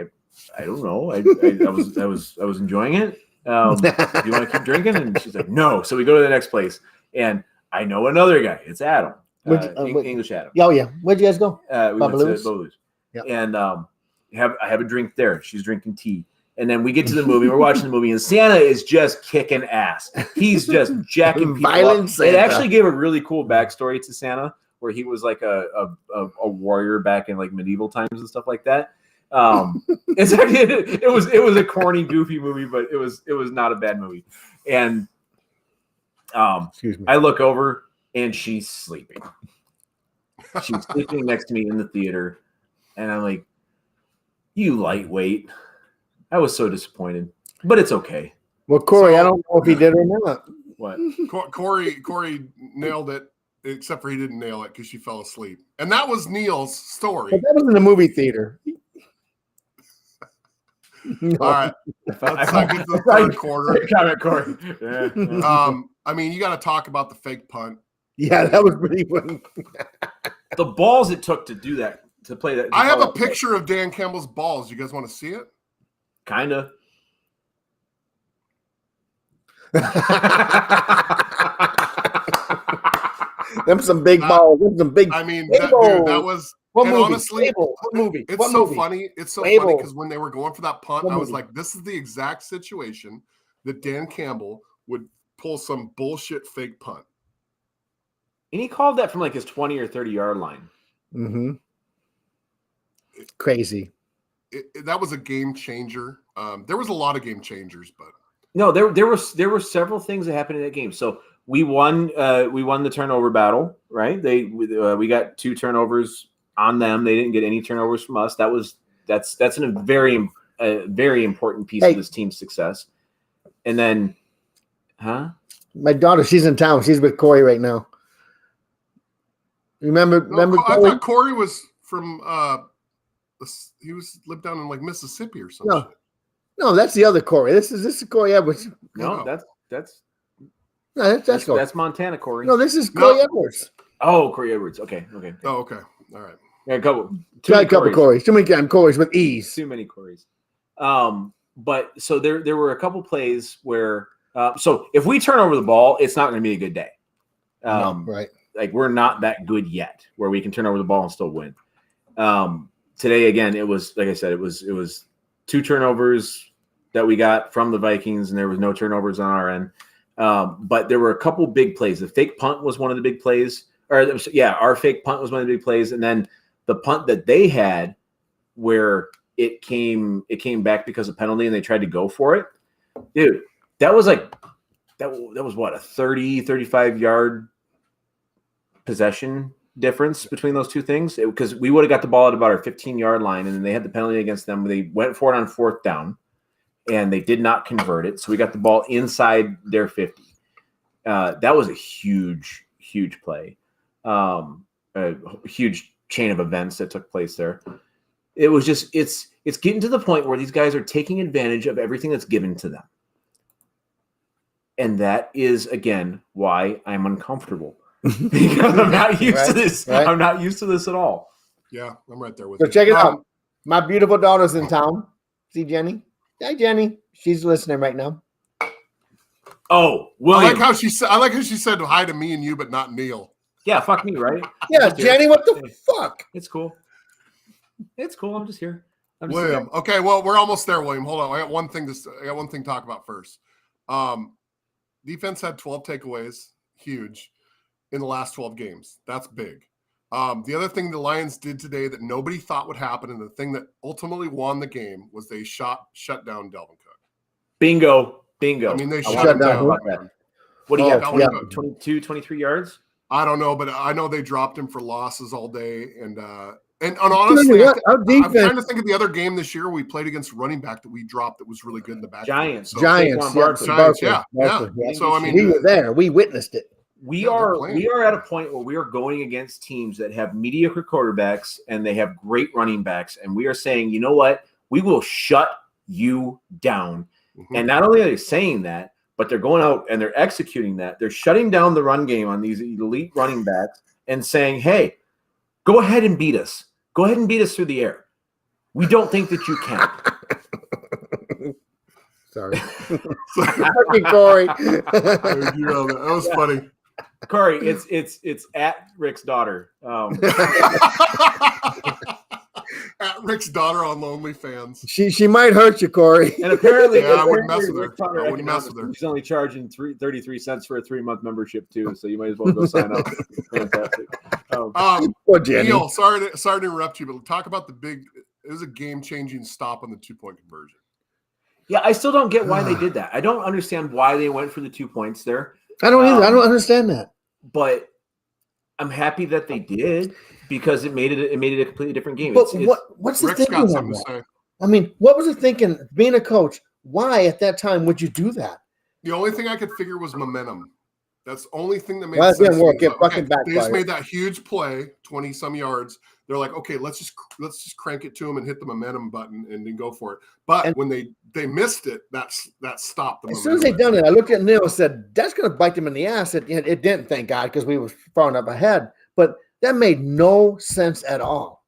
[SPEAKER 2] I don't know. I was enjoying it. Do you want to keep drinking? And she's like, "No." So we go to the next place, and I know another guy. It's Adam, English Adam.
[SPEAKER 3] Oh yeah, where'd you guys go?
[SPEAKER 2] We went to Butler. Yep. And I have a drink there. She's drinking tea. And then we get to the movie. We're watching the movie, and Santa is just kicking ass. He's just jacking people up. It actually gave a really cool backstory to Santa, where he was like a warrior back in like medieval times and stuff like that. It's actually it was a corny, goofy movie, but it was not a bad movie. And I look over and she's sleeping. She's sleeping next to me in the theater, and I'm like, "You lightweight." I was so disappointed, but it's okay.
[SPEAKER 3] Well, Corey, I don't know if he did or not.
[SPEAKER 2] What?
[SPEAKER 1] Corey nailed it, except for he didn't nail it because she fell asleep. And that was Neil's story.
[SPEAKER 3] But that was in the movie theater.
[SPEAKER 1] No. All right. Let's get to the third quarter.
[SPEAKER 2] Comment, Corey. Yeah.
[SPEAKER 1] I mean, you got to talk about the fake punt.
[SPEAKER 3] Yeah, that was pretty funny.
[SPEAKER 2] The balls it took to do that, to play that.
[SPEAKER 1] I have a picture of Dan Campbell's balls. You guys want to see it?
[SPEAKER 2] Kinda.
[SPEAKER 3] Them some big balls. Them some big.
[SPEAKER 1] I mean, that was.
[SPEAKER 3] What
[SPEAKER 1] and
[SPEAKER 3] movie?
[SPEAKER 1] honestly,
[SPEAKER 3] What movie?
[SPEAKER 1] It's
[SPEAKER 3] What
[SPEAKER 1] so
[SPEAKER 3] movie?
[SPEAKER 1] funny. It's so funny because when they were going for that punt, I was like, this is the exact situation that Dan Campbell would pull some bullshit fake punt.
[SPEAKER 2] And he called that from like his 20 or 30-yard line.
[SPEAKER 3] Mm-hmm. Crazy.
[SPEAKER 1] That was a game changer. There was a lot of game changers, but
[SPEAKER 2] no, there were several things that happened in that game. So we won the turnover battle, right? We got 2 turnovers on them. They didn't get any turnovers from us. That's a very important piece of this team's success. And then,
[SPEAKER 3] my daughter, she's in town. She's with Corey right now. Remember?
[SPEAKER 1] I thought Corey was from he lived down in like Mississippi or something.
[SPEAKER 3] No, that's the other Corey. This is Corey Edwards.
[SPEAKER 2] No, that's Montana Corey.
[SPEAKER 3] No, this is Corey Edwards.
[SPEAKER 2] Oh, Corey Edwards. Okay.
[SPEAKER 1] Oh, okay. All right.
[SPEAKER 2] Yeah, a couple
[SPEAKER 3] Corys. Too many Corys with ease.
[SPEAKER 2] Too many Corys. But so there were a couple plays where so if we turn over the ball, it's not going to be a good day.
[SPEAKER 3] Right.
[SPEAKER 2] Like we're not that good yet where we can turn over the ball and still win. Today again, it was like I said, it was 2 turnovers that we got from the Vikings, and there was no turnovers on our end. But there were a couple big plays. The fake punt was one of the big plays. Our fake punt was one of the big plays, and then the punt that they had where it came back because of penalty and they tried to go for it. Dude, that was what, a 35 yard possession difference between those two things, because we would have got the ball at about our 15-yard line, and then they had the penalty against them. They went for it on 4th down, and they did not convert it. So we got the ball inside their 50. That was a huge play, a huge chain of events that took place there. It was just it's getting to the point where these guys are taking advantage of everything that's given to them, and that is again why I'm uncomfortable. Because I'm not used to this. Right? I'm not used to this at all.
[SPEAKER 1] Yeah, I'm right there with you.
[SPEAKER 3] So check it out. My beautiful daughter's in town. See Jenny? Hi, Jenny. She's listening right now.
[SPEAKER 2] Oh, William.
[SPEAKER 1] I like how she said hi to me and you, but not Neil.
[SPEAKER 2] Yeah, fuck me, right?
[SPEAKER 3] Yeah, Jenny, what the fuck?
[SPEAKER 2] It's cool. It's cool. I'm just here.
[SPEAKER 1] William. Okay, well, we're almost there, William. Hold on. I got one thing to talk about first. Defense had 12 takeaways. Huge. In the last 12 games. That's big. The other thing the Lions did today that nobody thought would happen, and the thing that ultimately won the game, was they shut down Dalvin Cook.
[SPEAKER 2] Bingo.
[SPEAKER 1] I mean, they shut him down.
[SPEAKER 2] What do you have? 22, 23 yards?
[SPEAKER 1] I don't know, but I know they dropped him for losses all day. And honestly, I'm trying to think of the other game this year we played against running back that we dropped that was really good in the back.
[SPEAKER 3] Giants.
[SPEAKER 1] Yeah. So, I mean,
[SPEAKER 3] we were there. We witnessed it.
[SPEAKER 2] We are at a point where we are going against teams that have mediocre quarterbacks and they have great running backs, and we are saying, you know what? We will shut you down. Mm-hmm. And not only are they saying that, but they're going out and they're executing that. They're shutting down the run game on these elite running backs and saying, hey, go ahead and beat us. Go ahead and beat us through the air. We don't think that you can.
[SPEAKER 3] Sorry. Corey.
[SPEAKER 1] That was funny.
[SPEAKER 2] Corey, it's at Rick's daughter.
[SPEAKER 1] At Rick's daughter on OnlyFans.
[SPEAKER 3] She might hurt you, Corey.
[SPEAKER 2] And apparently,
[SPEAKER 1] I wouldn't mess with her.
[SPEAKER 2] She's only charging 33 cents for a 3-month membership too, so you might as well go sign up. Fantastic.
[SPEAKER 1] Neil, sorry to interrupt you, but talk about it was a game-changing stop on the 2-point conversion.
[SPEAKER 2] Yeah, I still don't get why they did that. I don't understand why they went for the 2 points there.
[SPEAKER 3] I don't either. I don't understand that.
[SPEAKER 2] But I'm happy that they did, because it made it a completely different game.
[SPEAKER 3] But what's the thinking on that? I mean, what was the thinking? Being a coach, why at that time would you do that?
[SPEAKER 1] The only thing I could figure was momentum. That's the only thing that made
[SPEAKER 3] sense.
[SPEAKER 1] Didn't work.
[SPEAKER 3] They
[SPEAKER 1] just made that huge play, 20-some yards. They're like, okay, let's just crank it to them and hit the momentum button and then go for it. But when they missed it, that stopped the momentum.
[SPEAKER 3] As soon as they done it, I looked at Neil and said, that's going to bite them in the ass. It didn't, thank God, because we were far enough ahead. But that made no sense at all.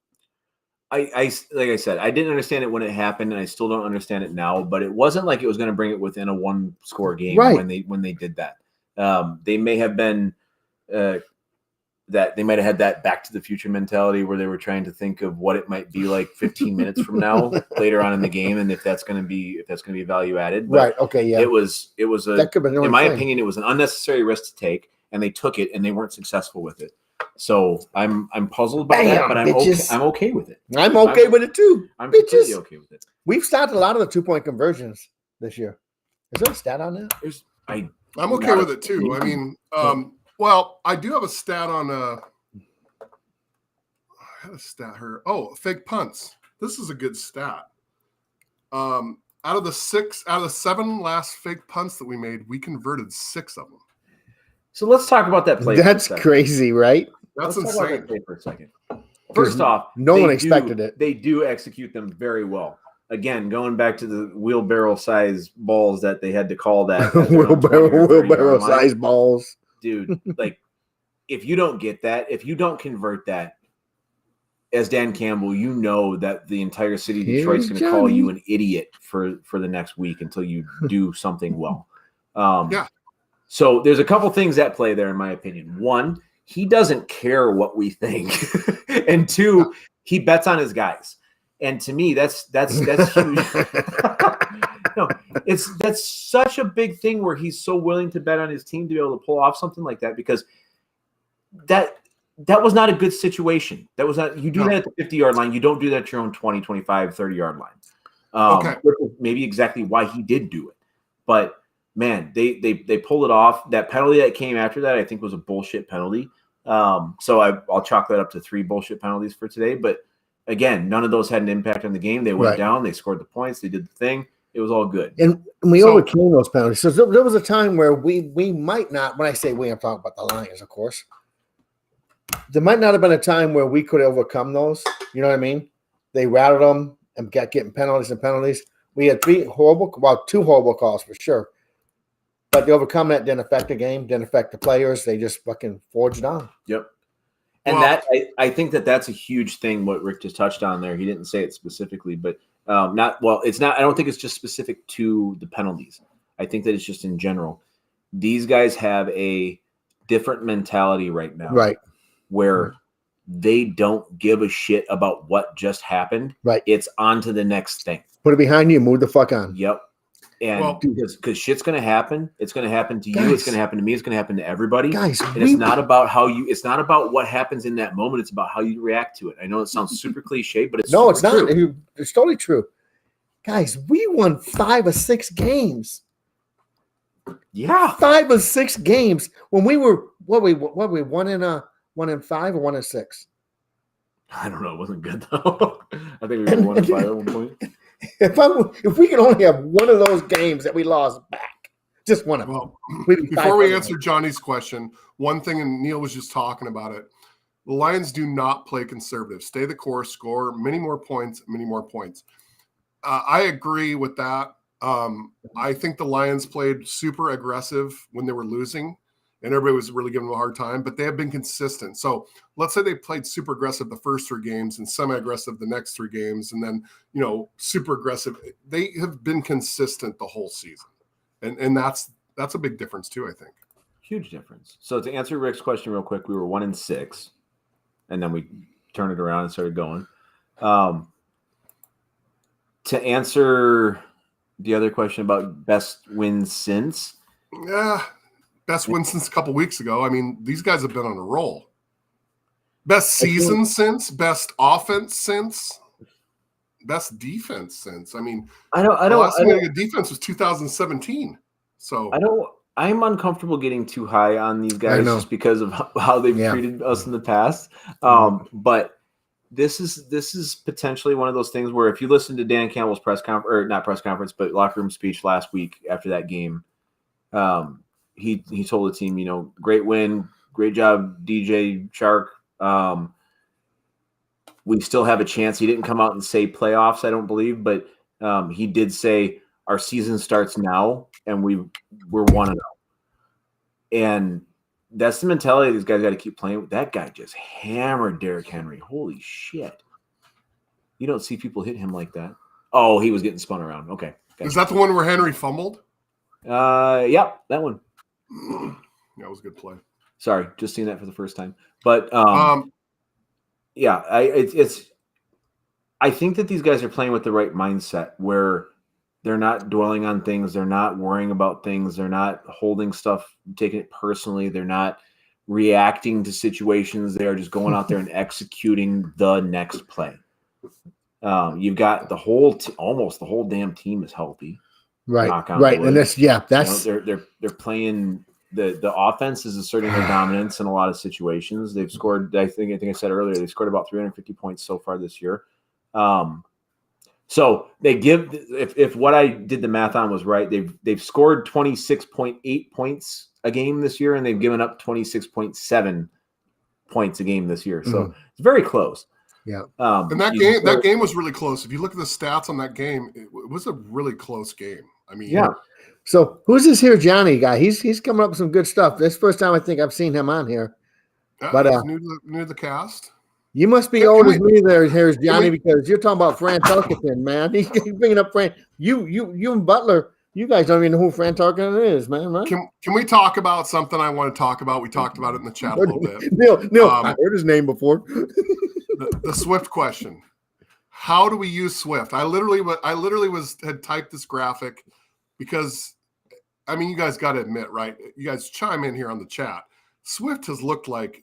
[SPEAKER 2] Like I said, I didn't understand it when it happened, and I still don't understand it now. But it wasn't like it was going to bring it within a 1-score game when they did that. They may have been that they might have had that Back to the Future mentality where they were trying to think of what it might be like 15 minutes from now later on in the game, and if that's going to be value added. But
[SPEAKER 3] right. Okay. Yeah.
[SPEAKER 2] It was
[SPEAKER 3] That could have been
[SPEAKER 2] in my opinion, it was an unnecessary risk to take, and they took it, and they weren't successful with it. So I'm puzzled by that, but I'm okay with it.
[SPEAKER 3] I'm okay with it too.
[SPEAKER 2] I'm completely okay with it.
[SPEAKER 3] We've stopped a lot of the 2-point conversions this year. Is there a stat on that?
[SPEAKER 1] I'm okay with it too. I mean, well, I do have a stat on I had a stat here. Oh, fake punts. This is a good stat. Out of the 7 last fake punts that we made, we converted 6 of them.
[SPEAKER 2] So let's talk about that play.
[SPEAKER 3] That's crazy, right?
[SPEAKER 1] That's
[SPEAKER 2] let's
[SPEAKER 1] insane.
[SPEAKER 2] talk about that play for a second. First off,
[SPEAKER 3] no one expected it.
[SPEAKER 2] They do execute them very well. Again, going back to the wheelbarrow size balls that they had to call that
[SPEAKER 3] wheelbarrow size balls.
[SPEAKER 2] Dude, like if you don't get that, if you don't convert that, as Dan Campbell, you know that the entire city of Detroit's going to call you an idiot for the next week until you do something well.
[SPEAKER 1] Yeah.
[SPEAKER 2] So there's a couple things at play there, in my opinion. One, he doesn't care what we think, and 2, he bets on his guys. And to me, that's huge. No, that's such a big thing where he's so willing to bet on his team to be able to pull off something like that, because that was not a good situation. That was not, you do that at the 50-yard line. You don't do that at your own 20, 25, 30-yard line. Okay. Maybe exactly why he did do it. But man, they pulled it off. That penalty that came after that, I think, was a bullshit penalty. So I'll chalk that up to 3 bullshit penalties for today. But again, none of those had an impact on the game. They went down. They scored the points. They did the thing. It was all good.
[SPEAKER 3] And we overcame those penalties. So there was a time where we might not, when I say we, I'm talking about the Lions, of course. There might not have been a time where we could overcome those. You know what I mean? They rattled them and kept getting penalties and penalties. We had 2 horrible calls for sure. But to overcome that didn't affect the game, didn't affect the players. They just fucking forged on.
[SPEAKER 2] Yep. And I think that's a huge thing, what Rick just touched on there. He didn't say it specifically, but it's not. I don't think it's just specific to the penalties. I think that it's just in general. These guys have a different mentality right now.
[SPEAKER 3] Right.
[SPEAKER 2] Where they don't give a shit about what just happened.
[SPEAKER 3] Right.
[SPEAKER 2] It's on to the next thing.
[SPEAKER 3] Put it behind you, move the fuck on.
[SPEAKER 2] Yep. And because shit's going to happen. It's going to happen to you. It's going to happen to me. It's going to happen to everybody.
[SPEAKER 3] Guys,
[SPEAKER 2] and it's not about it's not about what happens in that moment. It's about how you react to it. I know it sounds super cliche, but it's
[SPEAKER 3] no, it's not.
[SPEAKER 2] True.
[SPEAKER 3] It's totally true. Guys, we won 5 or 6 games.
[SPEAKER 2] Yeah.
[SPEAKER 3] 5 or 6 games when we were, what we 1 in 5 or 1 in 6?
[SPEAKER 2] I don't know. It wasn't good though. I think we were 1 in 5 at one point.
[SPEAKER 3] If we could only have one of those games that we lost back, just one of them.
[SPEAKER 1] Before we answer Johnny's question, one thing, and Neil was just talking about it, the Lions do not play conservative. Stay the course, score many more points. I agree with that. I think the Lions played super aggressive when they were losing, and everybody was really giving them a hard time, but they have been consistent. So let's say they played super aggressive the first 3 games and semi-aggressive the next 3 games, and then, super aggressive. They have been consistent the whole season. And that's a big difference too, I think.
[SPEAKER 2] Huge difference. So to answer Rick's question real quick, we were 1 in 6, and then we turned it around and started going. To answer the other question about best wins since.
[SPEAKER 1] Yeah. Best win since a couple weeks ago. I mean, these guys have been on a roll. Best season since, best offense since, best defense since. I mean, the last time a defense was 2017. So
[SPEAKER 2] I'm uncomfortable getting too high on these guys just because of how they've treated us in the past. But this is potentially one of those things where if you listen to Dan Campbell's locker room speech last week after that game, he told the team, great win, great job, DJ Shark. We still have a chance. He didn't come out and say playoffs, I don't believe, but he did say our season starts now, and we're 1-0. And that's the mentality these guys got to keep playing with. That guy just hammered Derrick Henry. Holy shit. You don't see people hit him like that. Oh, he was getting spun around. Okay.
[SPEAKER 1] Gotcha. Is that the one where Henry fumbled?
[SPEAKER 2] Yep, that one.
[SPEAKER 1] That was a good play.
[SPEAKER 2] Sorry, just seeing that for the first time. But yeah, I think that these guys are playing with the right mindset where they're not dwelling on things, they're not worrying about things, they're not holding stuff, taking it personally, they're not reacting to situations. They are just going out there and executing the next play. You've got the whole almost the whole damn team is healthy.
[SPEAKER 3] Right, right, and that's
[SPEAKER 2] they're playing. The offense is asserting their dominance in a lot of situations. They've scored. I think I said earlier they scored about 350 points so far this year. So they give. If what I did the math on was right, they've scored 26.8 points a game this year, and they've given up 26.7 points a game this year. So it's very close.
[SPEAKER 3] Yeah.
[SPEAKER 1] And that game was really close. If you look at the stats on that game, it was a really close game. I mean,
[SPEAKER 2] yeah.
[SPEAKER 3] So who's this here Johnny guy? He's coming up with some good stuff. This first time I think I've seen him on here. But
[SPEAKER 1] he's new to the cast.
[SPEAKER 3] You must be old as me there, here's Johnny, because you're talking about Fran Tarkenton, man. He's bringing up Fran. You and Butler, you guys don't even know who Fran Tarkenton is, man, right?
[SPEAKER 1] Can we talk about something I want to talk about? We talked about it in the chat a little bit.
[SPEAKER 3] Neil, I heard his name before.
[SPEAKER 1] The Swift question. How do we use Swift? I literally had typed this graphic because, I mean, you guys got to admit, right? You guys chime in here on the chat. Swift has looked like,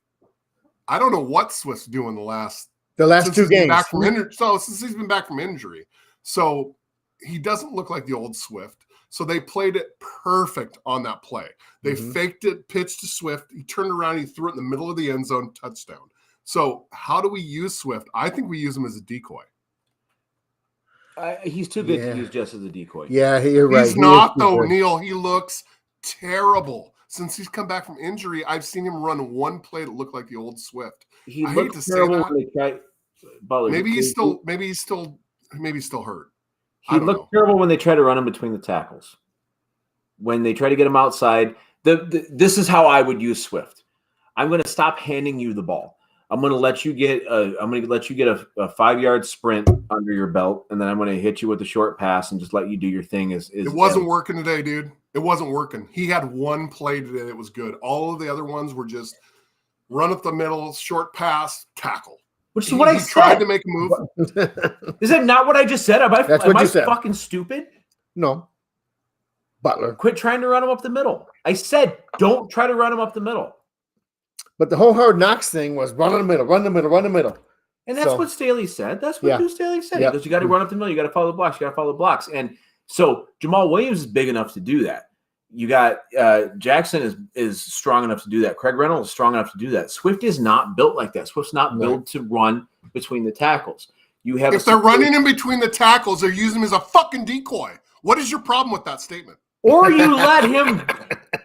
[SPEAKER 1] I don't know what Swift's doing the last
[SPEAKER 3] two games.
[SPEAKER 1] Since he's been back from injury. So he doesn't look like the old Swift. So they played it perfect on that play. They faked it, pitched to Swift. He turned around, he threw it in the middle of the end zone, touchdown. So how do we use Swift? I think we use him as a decoy.
[SPEAKER 2] He's too good to use just as a decoy.
[SPEAKER 3] Yeah, you're right.
[SPEAKER 1] He's not, though, Neil. He looks terrible. Since he's come back from injury, I've seen him run one play that looked like the old Swift.
[SPEAKER 2] He looked terrible when they tried. Butler,
[SPEAKER 1] maybe he's still hurt.
[SPEAKER 2] He looked terrible when they tried to run him between the tackles. When they try to get him outside, this is how I would use Swift. I'm going to stop handing you the ball. I'm going to let you get a 5-yard sprint under your belt, and then I'm going to hit you with a short pass and just let you do your thing. It
[SPEAKER 1] wasn't working today, dude. It wasn't working. He had one play today that was good. All of the other ones were just run up the middle, short pass, tackle.
[SPEAKER 2] Which is what I said.
[SPEAKER 1] Tried to make a move.
[SPEAKER 2] Is that not what I just said? Am I fucking stupid?
[SPEAKER 3] No. Butler.
[SPEAKER 2] Quit trying to run him up the middle. I said, don't try to run him up the middle.
[SPEAKER 3] But the whole Hard Knocks thing was run in the middle, run the middle, run the middle.
[SPEAKER 2] And that's what Staley said. That's what Staley said. He goes, you got to run up the middle. You got to follow the blocks. And so Jamal Williams is big enough to do that. You got Jackson is strong enough to do that. Craig Reynolds is strong enough to do that. Swift is not built like that. Swift's not built to run between the tackles.
[SPEAKER 1] If they're running in between the tackles, they're using him as a fucking decoy. What is your problem with that statement?
[SPEAKER 2] Or you let him.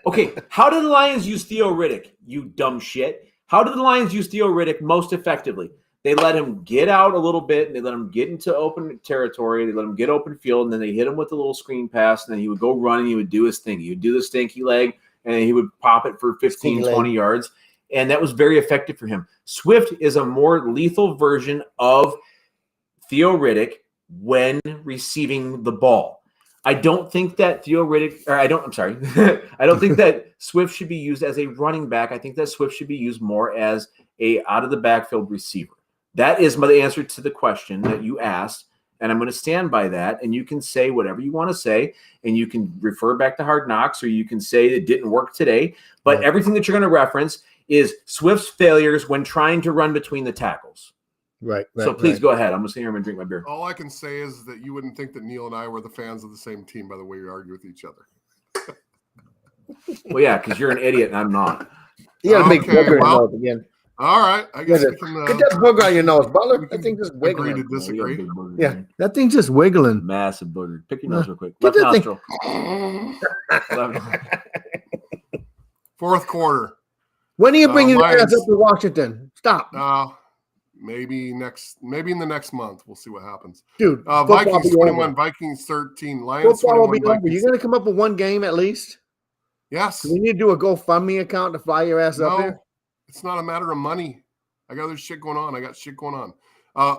[SPEAKER 2] Okay, how did the Lions use Theo Riddick? You dumb shit. How did the Lions use Theo Riddick most effectively? They let him get out a little bit, and they let him get into open territory. They let him get open field, and then they hit him with a little screen pass, and then he would go run, and he would do his thing. He would do the stinky leg, and he would pop it for 15, 20 yards, and that was very effective for him. Swift is a more lethal version of Theo Riddick when receiving the ball. I don't think that I don't think that Swift should be used as a running back. I think that Swift should be used more as a out of the backfield receiver. That is my answer to the question that you asked, and I'm going to stand by that. And you can say whatever you want to say, and you can refer back to Hard Knocks, or you can say it didn't work today. But everything that you're going to reference is Swift's failures when trying to run between the tackles.
[SPEAKER 3] Right.
[SPEAKER 2] So please go ahead. I'm going to sit here and drink my beer.
[SPEAKER 1] All I can say is that you wouldn't think that Neil and I were the fans of the same team by the way we argue with each other.
[SPEAKER 2] Well, yeah, because you're an idiot and I'm not.
[SPEAKER 3] You got a big booger in your nose again.
[SPEAKER 1] All right. I guess we can
[SPEAKER 3] get that booger on your nose, Butler. That thing just wiggling.
[SPEAKER 1] Agree to disagree.
[SPEAKER 3] Yeah, that thing's just wiggling.
[SPEAKER 2] Massive booger. Pick your nose real quick.
[SPEAKER 3] Left nostril.
[SPEAKER 1] Fourth quarter.
[SPEAKER 3] When are you bringing the ass up to Washington? Stop.
[SPEAKER 1] Maybe in the next month. We'll see what happens.
[SPEAKER 3] Dude,
[SPEAKER 1] Vikings 21, Vikings 13, Lions
[SPEAKER 3] football
[SPEAKER 1] 21.
[SPEAKER 3] Will be over. You're going to come up with one game at least?
[SPEAKER 1] Yes.
[SPEAKER 3] We need to do a GoFundMe account to fly your ass up there?
[SPEAKER 1] It's not a matter of money. I got other shit going on.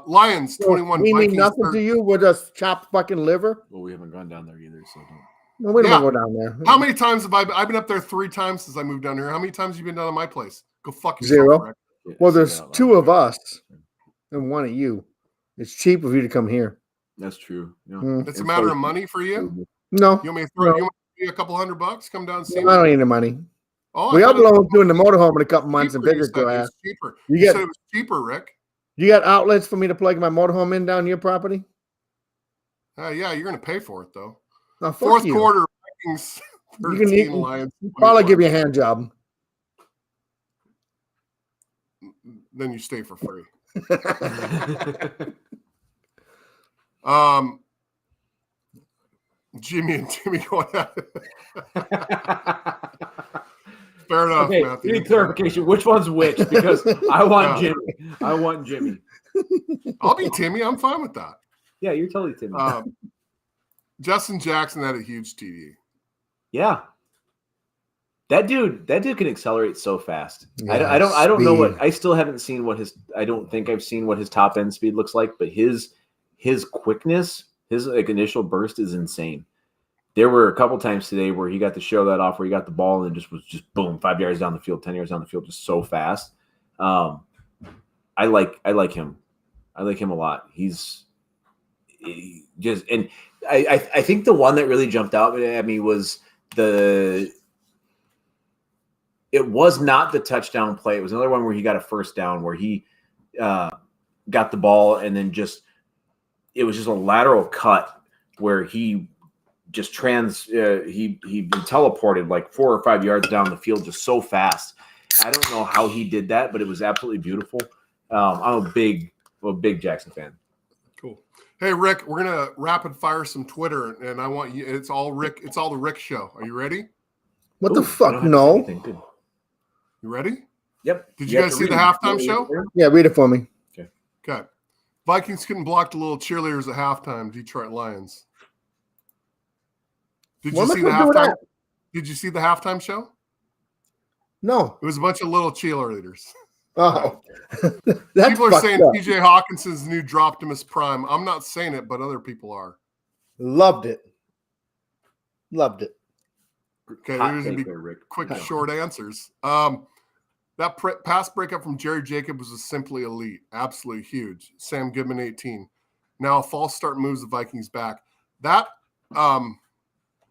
[SPEAKER 1] Lions 21,
[SPEAKER 3] we
[SPEAKER 1] Vikings
[SPEAKER 3] mean nothing
[SPEAKER 1] 13.
[SPEAKER 3] to you with us chopped fucking liver?
[SPEAKER 2] Well, we haven't gone down there either, so don't.
[SPEAKER 3] Well, we don't go down there.
[SPEAKER 1] How many times have I've been up there 3 times since I moved down here? How many times have you been down to my place? Go fuck yourself.
[SPEAKER 3] 0.
[SPEAKER 1] Rick.
[SPEAKER 3] Well, there's 2 of us and 1 of you. It's cheap of you to come here.
[SPEAKER 2] That's true. Yeah.
[SPEAKER 1] It's a matter of money for you.
[SPEAKER 3] No.
[SPEAKER 1] You want me to throw you a couple $100? Come down and see me.
[SPEAKER 3] I don't need the money.
[SPEAKER 1] Oh,
[SPEAKER 3] we upload doing the motorhome in a couple months and visit your ass.
[SPEAKER 1] Cheaper.
[SPEAKER 3] You
[SPEAKER 1] said it was cheaper, Rick.
[SPEAKER 3] You got outlets for me to plug my motorhome in down your property?
[SPEAKER 1] Yeah, you're going to pay for it though.
[SPEAKER 3] Oh,
[SPEAKER 1] Fourth quarter, Vikings 13 Lions.
[SPEAKER 3] Probably give you a hand job.
[SPEAKER 1] Then you stay for free. Jimmy and Timmy going at it. Fair enough,
[SPEAKER 2] okay,
[SPEAKER 1] Matthew.
[SPEAKER 2] Need clarification. Which one's which? Because I want Jimmy. I want Jimmy.
[SPEAKER 1] I'll be Timmy. I'm fine with that.
[SPEAKER 2] Yeah, you're totally Timmy.
[SPEAKER 1] Justin Jackson had a huge TD.
[SPEAKER 2] Yeah. That dude can accelerate so fast.
[SPEAKER 3] Yeah,
[SPEAKER 2] I don't know what I still haven't seen what his I don't think I've seen what his top end speed looks like, but his quickness, his initial burst is insane. There were a couple times today where he got to show that off, where he got the ball and just was boom, 5 yards down the field, 10 yards down the field, just so fast. I like him. I like him a lot. I think the one that really jumped out at me was it was not the touchdown play. It was another one where he got a first down, where he got the ball and then it was just a lateral cut where he just he teleported like 4 or 5 yards down the field just so fast. I don't know how he did that, but it was absolutely beautiful. I'm a big Jackson fan.
[SPEAKER 1] Cool. Hey, Rick, we're gonna rapid fire some Twitter, and I want you. It's all Rick. It's all the Rick show. Are you ready?
[SPEAKER 3] What the fuck? No.
[SPEAKER 1] You ready?
[SPEAKER 2] Yep.
[SPEAKER 1] Did you guys see the halftime show?
[SPEAKER 3] Yeah, read it for me.
[SPEAKER 1] Okay. Vikings couldn't block the little cheerleaders at halftime. Detroit Lions. Did you see the halftime? Did you see the halftime show?
[SPEAKER 3] No.
[SPEAKER 1] It was a bunch of little cheerleaders.
[SPEAKER 3] Oh,
[SPEAKER 1] people are saying TJ Hawkinson's new Droptimus Prime. I'm not saying it, but other people are.
[SPEAKER 3] Loved it. Okay,
[SPEAKER 1] there's gonna be quick, short answers. That pass breakup from Jerry Jacobs was simply elite, absolutely huge. Sam Goodman, 18. Now a false start moves the Vikings back. That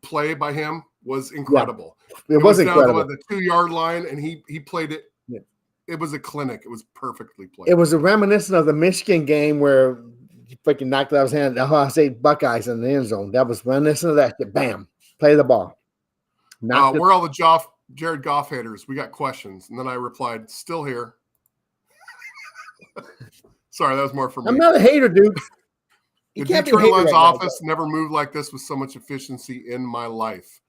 [SPEAKER 1] play by him was incredible.
[SPEAKER 3] Yeah, it was incredible.
[SPEAKER 1] Down to the 2-yard line, and he played it. Yeah. It was a clinic. It was perfectly played.
[SPEAKER 3] It was a reminiscent of the Michigan game where he freaking knocked out his hand. The Ohio State Buckeyes in the end zone. That was reminiscent of that. Bam, play the ball.
[SPEAKER 1] We're all the Jared Goff haters. We got questions, and then I replied, "Still here." Sorry, that was more for me.
[SPEAKER 3] I'm not a hater, dude.
[SPEAKER 1] The Detroit Lions office never moved like this with so much efficiency in my life.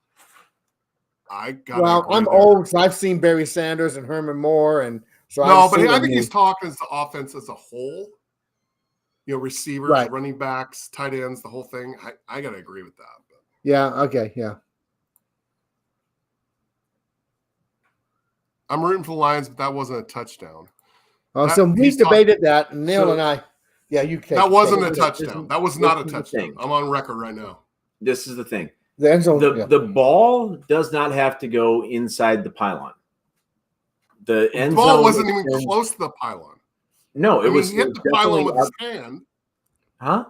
[SPEAKER 3] I'm old, so I've seen Barry Sanders and Herman Moore, and so
[SPEAKER 1] I think he's talking as the offense as a whole. You know, receivers, running backs, tight ends, the whole thing. I gotta agree with that. But.
[SPEAKER 3] Yeah. Okay. Yeah.
[SPEAKER 1] I'm rooting for the Lions, but that wasn't a touchdown.
[SPEAKER 3] Oh, so we debated that, and Neil and I. Yeah, you can't.
[SPEAKER 1] That wasn't a touchdown. That was not a touchdown. I'm on record right now.
[SPEAKER 2] This is the thing.
[SPEAKER 3] The end zone,
[SPEAKER 2] the ball does not have to go inside the pylon. The end
[SPEAKER 1] ball
[SPEAKER 2] zone
[SPEAKER 1] wasn't even close to the pylon.
[SPEAKER 2] No, it was.
[SPEAKER 1] He hit the pylon with his hand.
[SPEAKER 2] Huh?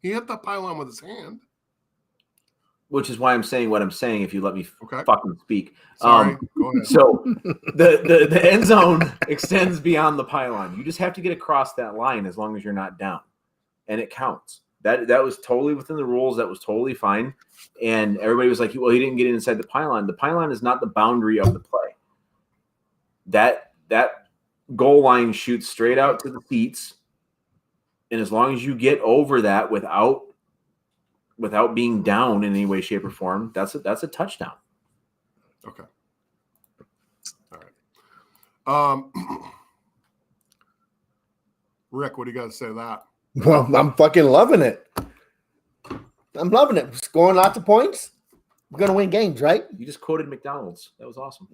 [SPEAKER 1] He hit the pylon with his hand.
[SPEAKER 2] Which is why I'm saying what I'm saying. If you let me fucking speak.
[SPEAKER 1] Sorry. Go ahead.
[SPEAKER 2] So the end zone extends beyond the pylon. You just have to get across that line as long as you're not down, and it counts. That was totally within the rules. That was totally fine. And everybody was like, well, he didn't get inside the pylon. The pylon is not the boundary of the play. That goal line shoots straight out to the seats. And as long as you get over that without being down in any way, shape, or form, that's a touchdown.
[SPEAKER 1] Okay. All right. Rick, what do you got to say to that?
[SPEAKER 3] Well, I'm fucking loving it. I'm loving it. Scoring lots of points. We're gonna win games, right?
[SPEAKER 2] You just quoted McDonald's. That was awesome.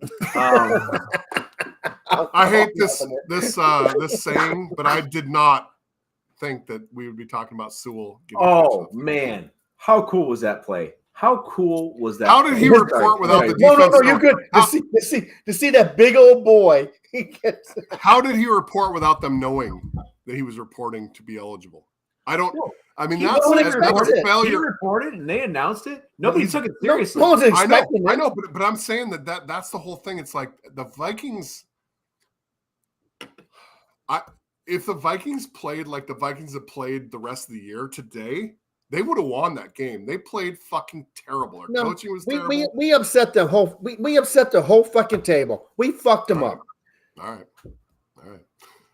[SPEAKER 1] I hate this saying, but I did not think that we would be talking about Sewell.
[SPEAKER 2] Oh man, how cool was that play? How cool was that?
[SPEAKER 1] How did he report without the defense?
[SPEAKER 3] No, you're good. To see that big old boy.
[SPEAKER 1] How did he report without them knowing that he was reporting to be eligible? I mean, that's a failure.
[SPEAKER 2] He reported and they announced it. Nobody took it seriously.
[SPEAKER 3] No one's expecting
[SPEAKER 1] I know, but I'm saying that's the whole thing. It's like the Vikings. If the Vikings played like the Vikings have played the rest of the year today, they would have won that game. They played fucking terrible. Our coaching was terrible.
[SPEAKER 3] We upset the whole. We upset the whole fucking table. We fucked them up.
[SPEAKER 1] All right.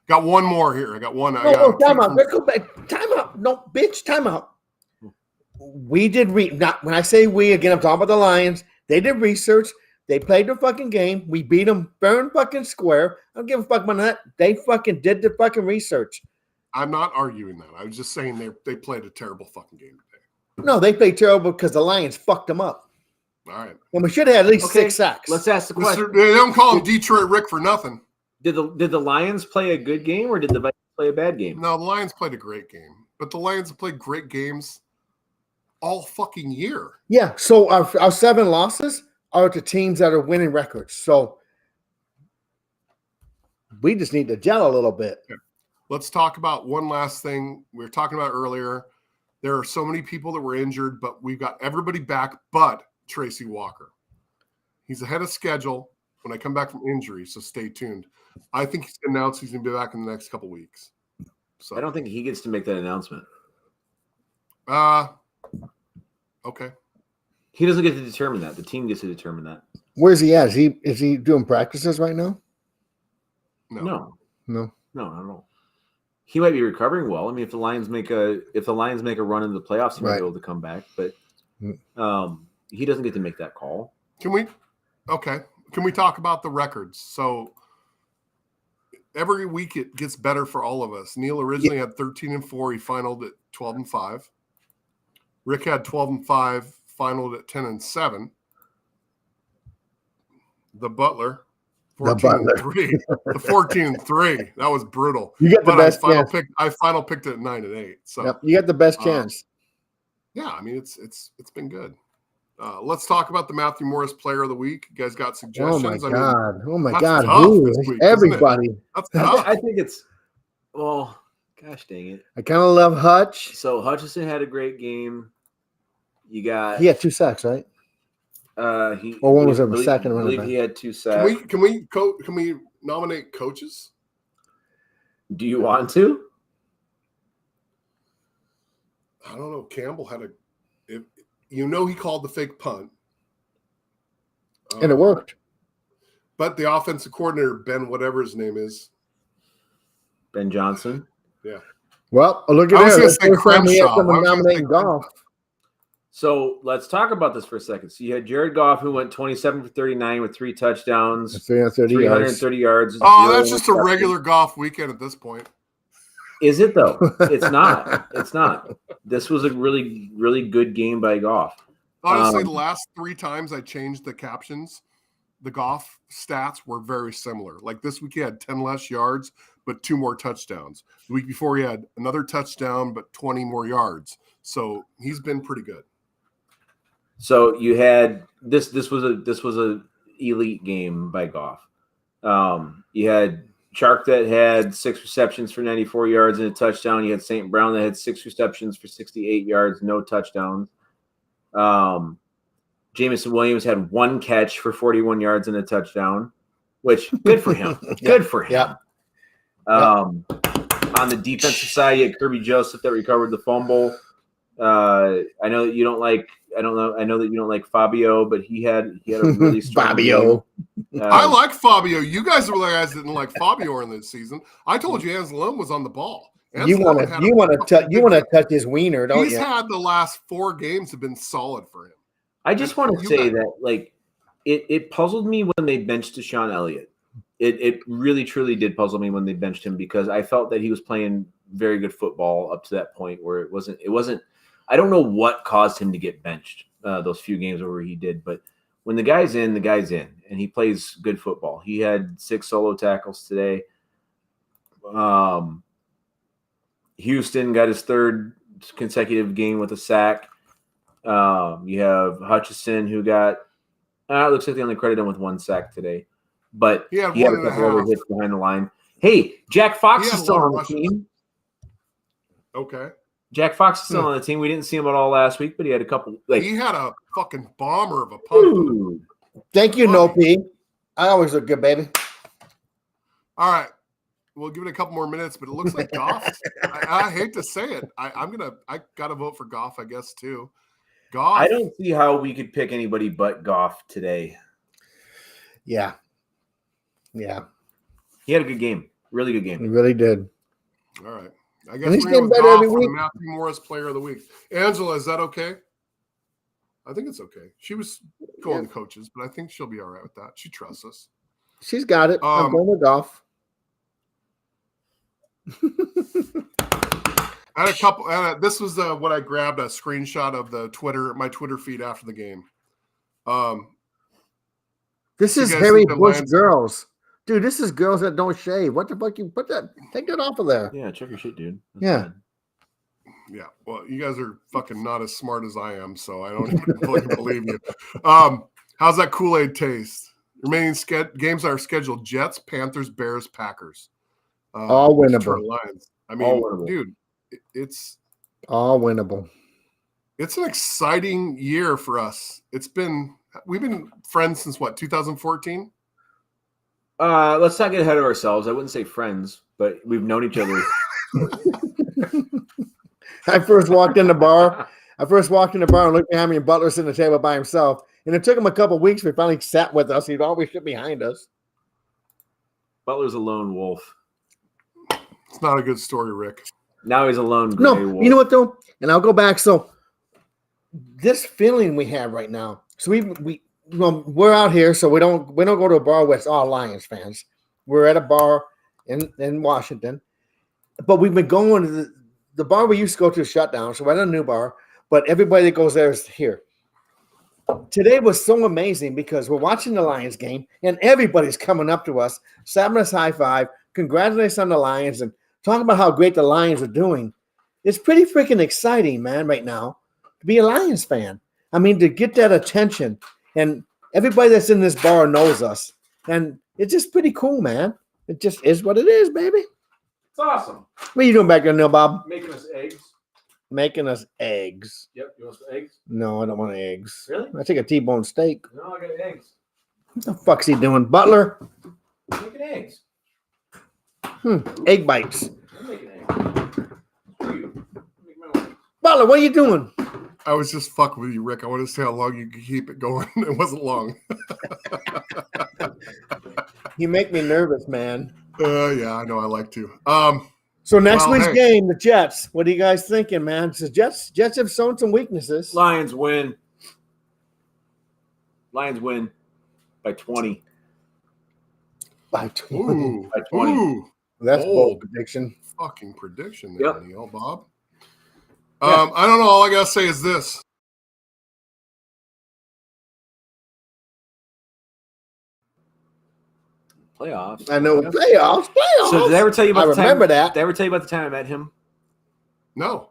[SPEAKER 1] Got one more here. I got one.
[SPEAKER 3] No, time out. Let's go back. Time out. No, bitch. Time out. We did not when I say we again. I'm talking about the Lions. They did research. They played the fucking game. We beat them fair and fucking square. I don't give a fuck about that. They fucking did the fucking research.
[SPEAKER 1] I'm not arguing that. I was just saying they played a terrible fucking game today.
[SPEAKER 3] No, they played terrible because the Lions fucked them up.
[SPEAKER 1] All right.
[SPEAKER 3] And we should have had at least 6 sacks.
[SPEAKER 2] Let's ask the question.
[SPEAKER 1] They don't call him Detroit Rick for nothing.
[SPEAKER 2] Did the Lions play a good game or did the Vikings play a bad game?
[SPEAKER 1] No, the Lions played a great game. But the Lions have played great games all fucking year.
[SPEAKER 3] Yeah, so our 7 losses are to teams that are winning records. So we just need to gel a little bit.
[SPEAKER 1] Okay. Let's talk about one last thing we were talking about earlier. There are so many people that were injured, but we've got everybody back but Tracy Walker. He's ahead of schedule when I come back from injury, so stay tuned. I think he's announced he's going to be back in the next couple weeks. So
[SPEAKER 2] I don't think he gets to make that announcement.
[SPEAKER 1] Okay.
[SPEAKER 2] He doesn't get to determine that. The team gets to determine that.
[SPEAKER 3] Where's he at? Is he doing practices right now?
[SPEAKER 2] No.
[SPEAKER 3] Not
[SPEAKER 2] at all. He might be recovering well. I mean, if the Lions make a run into the playoffs, he might be able to come back. But he doesn't get to make that call.
[SPEAKER 1] Can we talk about the records? So every week it gets better for all of us. Neil originally had 13-4. He finaled at 12-5. Rick had 12-5, finaled at 10-7. The Butler, 14-3. The 14-3. That was brutal.
[SPEAKER 3] You get the best chance.
[SPEAKER 1] I final picked it at 9-8. So
[SPEAKER 3] you got the best chance.
[SPEAKER 1] Yeah, I mean it's been good. Let's talk about the Matthew Morris Player of the Week. You guys got suggestions?
[SPEAKER 3] Oh my God! Who? Everybody.
[SPEAKER 2] I think it's gosh dang it.
[SPEAKER 3] I kind of love Hutch.
[SPEAKER 2] So Hutchinson had a great game. He
[SPEAKER 3] had 2 sacks, right? One was a second.
[SPEAKER 2] I believe he had 2 sacks.
[SPEAKER 1] Can we nominate coaches?
[SPEAKER 2] Do you want to?
[SPEAKER 1] I don't know. Campbell had he called the fake punt.
[SPEAKER 3] And it worked.
[SPEAKER 1] But the offensive coordinator, Ben, whatever his name is.
[SPEAKER 2] Ben Johnson.
[SPEAKER 1] Yeah.
[SPEAKER 3] Well, look at
[SPEAKER 1] I was going to
[SPEAKER 3] that.
[SPEAKER 1] say Crenshaw.
[SPEAKER 3] Nominating golf.
[SPEAKER 2] So let's talk about this for a second. So you had Jared Goff, who went 27 for 39 with 3 touchdowns, 330 yards.
[SPEAKER 1] Oh, that's just a regular Goff weekend at this point.
[SPEAKER 2] Is it though? It's not. It's not. This was a really, really good game by Goff.
[SPEAKER 1] Honestly, the last 3 times I changed the captions, the Goff stats were very similar. Like this week, he had 10 less yards, but 2 more touchdowns. The week before, he had another touchdown, but 20 more yards. So he's been pretty good.
[SPEAKER 2] So you had this was a elite game by Goff. You had Chark that had 6 receptions for 94 yards and a touchdown. You had St. Brown that had 6 receptions for 68 yards, no touchdowns. Jameson Williams had 1 catch for 41 yards and a touchdown, which good for him. Good for him.
[SPEAKER 3] Yeah.
[SPEAKER 2] On the defensive side, you had Kirby Joseph that recovered the fumble. I know that you don't like. I know that you don't like Fabio, but he had a really strong
[SPEAKER 3] Fabio.
[SPEAKER 1] I like Fabio. You guys were the guys that didn't like Fabio in this season. I told you Anzalone was on the ball.
[SPEAKER 3] You want to touch his wiener, don't you?
[SPEAKER 1] He's had the last 4 games have been solid for him.
[SPEAKER 2] I just want to say that like it puzzled me when they benched Deshaun Elliott. It really truly did puzzle me when they benched him because I felt that he was playing very good football up to that point where it wasn't. I don't know what caused him to get benched those few games where he did, but when the guy's in, and he plays good football. He had 6 solo tackles today. Houston got his 3rd consecutive game with a sack. You have Hutchison, who got it looks like they only credited him with 1 sack today, but
[SPEAKER 1] He had
[SPEAKER 2] a
[SPEAKER 1] one and a
[SPEAKER 2] couple other
[SPEAKER 1] half.
[SPEAKER 2] hits behind the line. Hey, Jack Fox
[SPEAKER 1] He had
[SPEAKER 2] is
[SPEAKER 1] a
[SPEAKER 2] still
[SPEAKER 1] lot of
[SPEAKER 2] on the
[SPEAKER 1] rushes.
[SPEAKER 2] team.
[SPEAKER 1] Okay.
[SPEAKER 2] Jack Fox is still on the team. We didn't see him at all last week, but he had a couple.
[SPEAKER 1] He had a fucking bomber of a punt.
[SPEAKER 2] Dude.
[SPEAKER 3] Thank you,
[SPEAKER 1] Funny.
[SPEAKER 3] No P. I always look good, baby.
[SPEAKER 1] All right. We'll give it a couple more minutes, but it looks like Goff. I hate to say it. I gotta vote for Goff, I guess, too. Goff.
[SPEAKER 2] I don't see how we could pick anybody but Goff today.
[SPEAKER 3] Yeah.
[SPEAKER 2] He had a good game. Really good game.
[SPEAKER 3] He really did.
[SPEAKER 1] All right. I guess
[SPEAKER 3] And he's
[SPEAKER 1] we're going
[SPEAKER 3] getting
[SPEAKER 1] with
[SPEAKER 3] better
[SPEAKER 1] Goff
[SPEAKER 3] every
[SPEAKER 1] for the
[SPEAKER 3] week.
[SPEAKER 1] Matthew Morris Player of the Week. Angela, is that okay? I think it's okay. She was going to coaches, but I think she'll be all right with that. She trusts us.
[SPEAKER 3] She's got it. I'm going with Goff.
[SPEAKER 1] I had a couple. This was what I grabbed a screenshot of my Twitter feed after the game.
[SPEAKER 3] This is
[SPEAKER 1] you guys
[SPEAKER 3] Harry
[SPEAKER 1] think the
[SPEAKER 3] Bush
[SPEAKER 1] Lions-
[SPEAKER 3] girls. Dude, this is girls that don't shave. What the fuck? You put that? Take that off of there.
[SPEAKER 2] Yeah, check your shit, dude. That's
[SPEAKER 3] Yeah.
[SPEAKER 2] bad.
[SPEAKER 1] Yeah, well, you guys are fucking not as smart as I am, so I don't even fucking believe you. How's that Kool-Aid taste? Remaining games are scheduled: Jets, Panthers, Bears, Packers.
[SPEAKER 3] All winnable.
[SPEAKER 1] Detroit Lions. I
[SPEAKER 2] All
[SPEAKER 1] mean,
[SPEAKER 2] winnable.
[SPEAKER 1] dude, it's
[SPEAKER 3] All winnable.
[SPEAKER 1] an exciting year for us. We've been friends since what, 2014?
[SPEAKER 2] Let's not get ahead of ourselves. I wouldn't say friends, but we've known each other.
[SPEAKER 3] I first walked in the bar and looked behind me, and Butler sitting at the table by himself. And it took him a couple of weeks. He finally sat with us. He'd always sit behind us.
[SPEAKER 2] Butler's a lone wolf.
[SPEAKER 1] It's not a good story, Rick.
[SPEAKER 2] Now he's a lone gray
[SPEAKER 3] No,
[SPEAKER 2] wolf.
[SPEAKER 3] you know what though? And I'll go back. So this feeling we have right now. So we're out here, so we don't go to a bar where it's all Lions fans. We're at a bar in Washington, but we've been going to the bar we used to go to shut down. So we're at a new bar, but everybody that goes there is here. Today was so amazing because we're watching the Lions game and everybody's coming up to us, slapping us high five, congratulating us on the Lions, and talking about how great the Lions are doing. It's pretty freaking exciting, man, right now to be a Lions fan. I mean, to get that attention, and everybody that's in this bar knows us, and it's just pretty cool, man. It just is what it is, baby.
[SPEAKER 2] It's awesome.
[SPEAKER 3] What are you doing back there, Neil Bob?
[SPEAKER 2] Making us eggs.
[SPEAKER 3] Making us eggs.
[SPEAKER 2] Yep. You want some eggs?
[SPEAKER 3] No, I don't want eggs.
[SPEAKER 2] Really?
[SPEAKER 3] I take a T-bone steak.
[SPEAKER 2] No, I got eggs.
[SPEAKER 3] What the fuck's he doing? Butler?
[SPEAKER 2] Making eggs.
[SPEAKER 3] Egg bites.
[SPEAKER 2] I'm making eggs. Screw you. Make my own.
[SPEAKER 3] Butler, what are you doing?
[SPEAKER 1] I was just fucking with you, Rick. I wanted to see how long you could keep it going. It wasn't long.
[SPEAKER 3] You make me nervous, man.
[SPEAKER 1] Yeah, I know. I like to.
[SPEAKER 3] So next
[SPEAKER 1] Well,
[SPEAKER 3] week's
[SPEAKER 1] hey.
[SPEAKER 3] game, the Jets. What are you guys thinking, man? So Jets have shown some weaknesses.
[SPEAKER 2] Lions win. Lions win by 20.
[SPEAKER 3] By 20.
[SPEAKER 1] Ooh,
[SPEAKER 2] By 20.
[SPEAKER 1] ooh,
[SPEAKER 3] That's
[SPEAKER 1] bold.
[SPEAKER 3] bold prediction.
[SPEAKER 1] fucking prediction there,
[SPEAKER 2] Yep.
[SPEAKER 1] Neil Bob.
[SPEAKER 3] Yeah.
[SPEAKER 1] I don't know. All I gotta say is this:
[SPEAKER 2] Playoffs.
[SPEAKER 3] I know playoffs.
[SPEAKER 2] So did I ever tell you about
[SPEAKER 3] I
[SPEAKER 2] the time?
[SPEAKER 3] remember that.
[SPEAKER 2] Did I ever tell you about the time I met him?
[SPEAKER 1] no.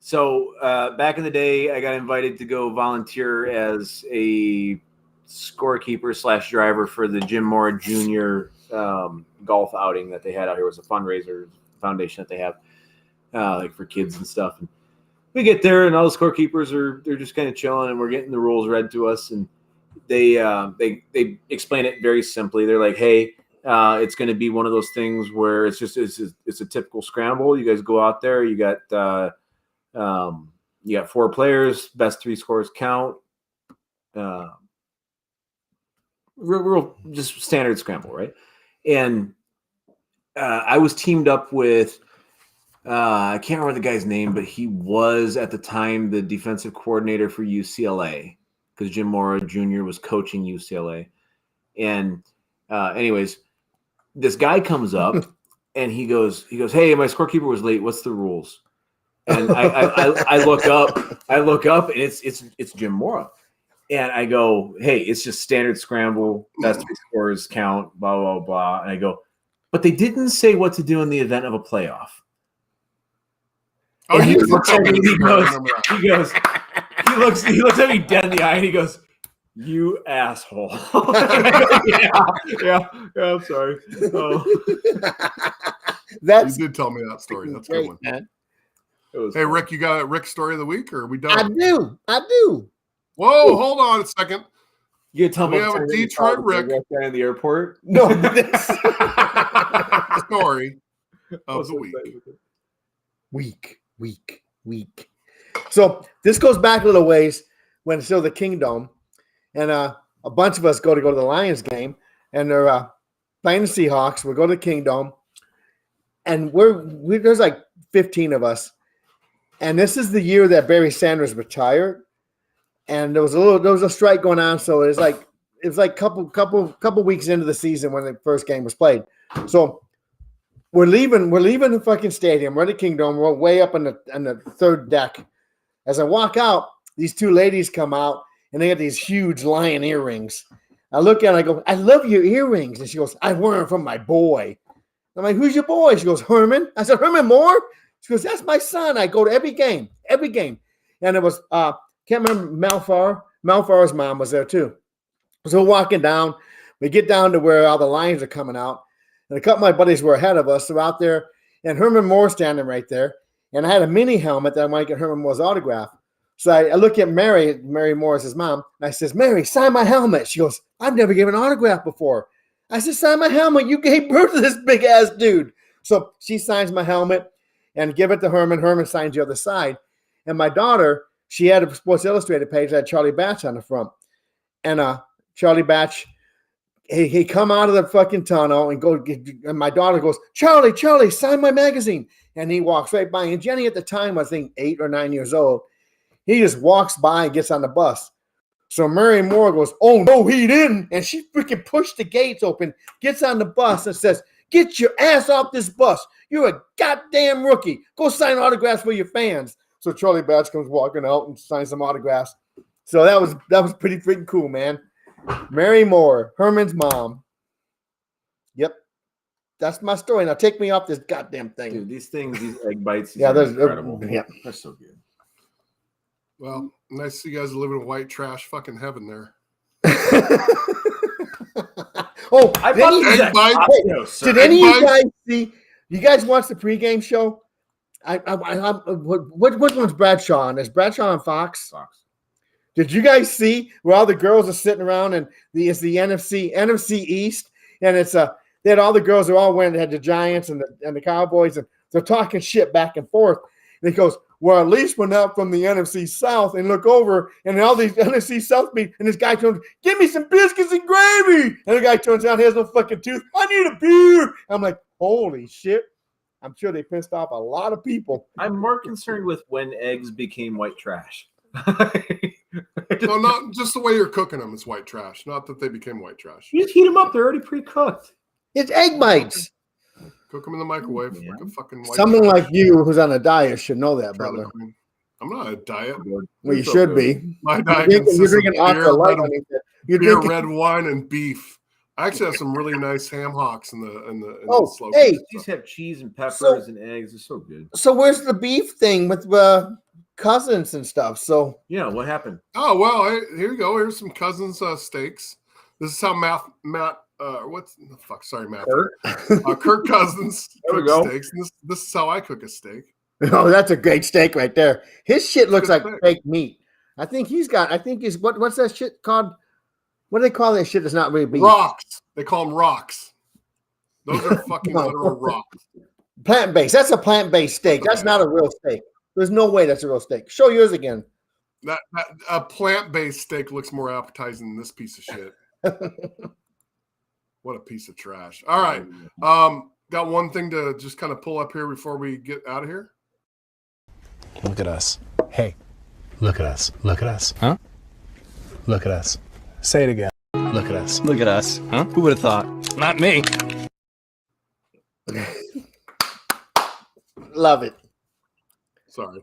[SPEAKER 2] So back in the day, I got invited to go volunteer as a scorekeeper / driver for the Jim Mora Jr. Golf outing that they had out here. It was a fundraiser foundation that they have, like for kids and stuff. And we get there, and all the scorekeepers they're just kind of chilling, and we're getting the rules read to us, and they explain it very simply. They're like, "Hey, it's going to be one of those things where it's a typical scramble. You guys go out there. You got 4 players. Best 3 scores count. Real just standard scramble, right?" And I was teamed up with I can't remember the guy's name, but he was at the time the defensive coordinator for UCLA because Jim Mora Jr. was coaching UCLA. And anyways, this guy comes up and he goes, "Hey, my scorekeeper was late. What's the rules?" And I look up, and it's Jim Mora. And I go, "Hey, it's just standard scramble, best 3 scores count, blah, blah, blah." And I go, "But they didn't say what to do in the event of a playoff."
[SPEAKER 1] Oh,
[SPEAKER 2] And
[SPEAKER 1] you
[SPEAKER 2] he looks at me and he goes, He looks at me dead in the eye and he goes, "You asshole." yeah, I'm sorry. Oh.
[SPEAKER 1] You did tell me that story. That's a good one.
[SPEAKER 3] Man.
[SPEAKER 1] Hey, fun. Rick, you got a Rick story of the week, or are we done?
[SPEAKER 3] I do.
[SPEAKER 1] Whoa, hold on a second.
[SPEAKER 2] You tell me
[SPEAKER 1] we have a Detroit Rick
[SPEAKER 2] guy in the airport.
[SPEAKER 3] No,
[SPEAKER 1] story of the
[SPEAKER 3] week. So this goes back a little ways when still the Kingdom, and a bunch of us go to the Lions game, and they're playing the Seahawks. We go to the Kingdom, and there's like 15 of us, and this is the year that Barry Sanders retired, and there was a strike going on, so it was like couple weeks into the season when the first game was played. So we're leaving the fucking stadium. We're in the Kingdom. We're way up on the third deck. As I walk out, these two ladies come out, and they got these huge lion earrings. I look at her, I go, "I love your earrings." And she goes, "I wear them from my boy." I'm like, "Who's your boy?" She goes, "Herman." I said, "Herman Moore?" She goes, "That's my son. I go to every game. And it was, can't remember, Malfar. Malfar's mom was there too. So we're walking down. We get down to where all the Lions are coming out. And a couple of my buddies were ahead of us. So out there, and Herman Moore standing right there. And I had a mini helmet that I might get Herman Moore's autograph. So I look at Mary Morris, his mom, and I says, "Mary, sign my helmet." She goes, "I've never given an autograph before." I said, "Sign my helmet. You gave birth to this big-ass dude." So she signs my helmet and give it to Herman. Herman signs the other side. And my daughter, she had a Sports Illustrated page that had Charlie Batch on the front. And Charlie Batch, he come out of the fucking tunnel and my daughter goes, Charlie, sign my magazine. And he walks right by. And Jenny at the time, I think 8 or 9 years old, he just walks by and gets on the bus. So Mary Moore goes, "Oh, no, he didn't." And she freaking pushed the gates open, gets on the bus and says, "Get your ass off this bus. You're a goddamn rookie. Go sign autographs for your fans." So Charlie Batch comes walking out and signs some autographs. So that was pretty freaking cool, man. Mary Moore, Herman's mom. Yep. That's my story. Now take me off this goddamn thing.
[SPEAKER 2] Dude, these egg bites,
[SPEAKER 3] they're
[SPEAKER 2] incredible.
[SPEAKER 3] Yeah.
[SPEAKER 2] They're so good.
[SPEAKER 1] Well, nice to see you guys living in white trash fucking heaven there.
[SPEAKER 3] Oh,
[SPEAKER 2] I bought egg
[SPEAKER 3] bites. Did any of you guys see? You guys watch the pregame show? What one's Bradshaw on? Is Bradshaw on Fox?
[SPEAKER 2] Fox.
[SPEAKER 3] Did you guys see where all the girls are sitting around and it's the NFC East, and they had all the girls are all wearing, they had the Giants and the Cowboys, and they're talking shit back and forth. And he goes, "Well, at least we're not from the NFC South." And look over, and all these NFC South and this guy turns, "Give me some biscuits and gravy." And the guy turns around, he has no fucking tooth. "I need a beer." I'm like, holy shit. I'm sure they pissed off a lot of people.
[SPEAKER 2] I'm more concerned with when eggs became white trash.
[SPEAKER 1] No, not just the way you're cooking them is white trash. Not that they became white trash.
[SPEAKER 2] You just heat them up; they're already pre-cooked.
[SPEAKER 3] It's egg bites.
[SPEAKER 1] Cook them in the microwave like a fucking white
[SPEAKER 3] Someone
[SPEAKER 1] trash.
[SPEAKER 3] like you who's on a diet should know that, Butler.
[SPEAKER 1] I'm not on a diet.
[SPEAKER 3] Well, you should be.
[SPEAKER 1] My diet consists of beer, red wine, and beef. I actually have some really nice ham hocks in the slow.
[SPEAKER 3] Hey,
[SPEAKER 2] these have cheese and peppers and eggs. They're so good.
[SPEAKER 3] So where's the beef thing with cousins and stuff? So
[SPEAKER 2] yeah, what happened?
[SPEAKER 1] Oh well, here you go. Here's some cousins steaks. This is how Matt. What's the fuck? Sorry, Matt. Kirk Cousins cooks steaks. And this is how I cook a steak.
[SPEAKER 3] Oh, that's a great steak right there. His shit looks like fake meat. I think he's what's that shit called? What do they call that shit that's not really beef?
[SPEAKER 1] Rocks. They call them rocks. Those are fucking literal rocks.
[SPEAKER 3] Plant-based. That's a plant-based steak. That's not a real steak. There's no way that's a real steak. Show yours again.
[SPEAKER 1] That a plant-based steak looks more appetizing than this piece of shit. What a piece of trash. All right. Got one thing to just kind of pull up here before we get out of here.
[SPEAKER 4] Look at us. Hey, look at us. Look at us. Huh? Look at us. Say it again. Look at us.
[SPEAKER 5] Look at us. Huh? Who would have thought? Not me.
[SPEAKER 3] Love it.
[SPEAKER 1] Sorry.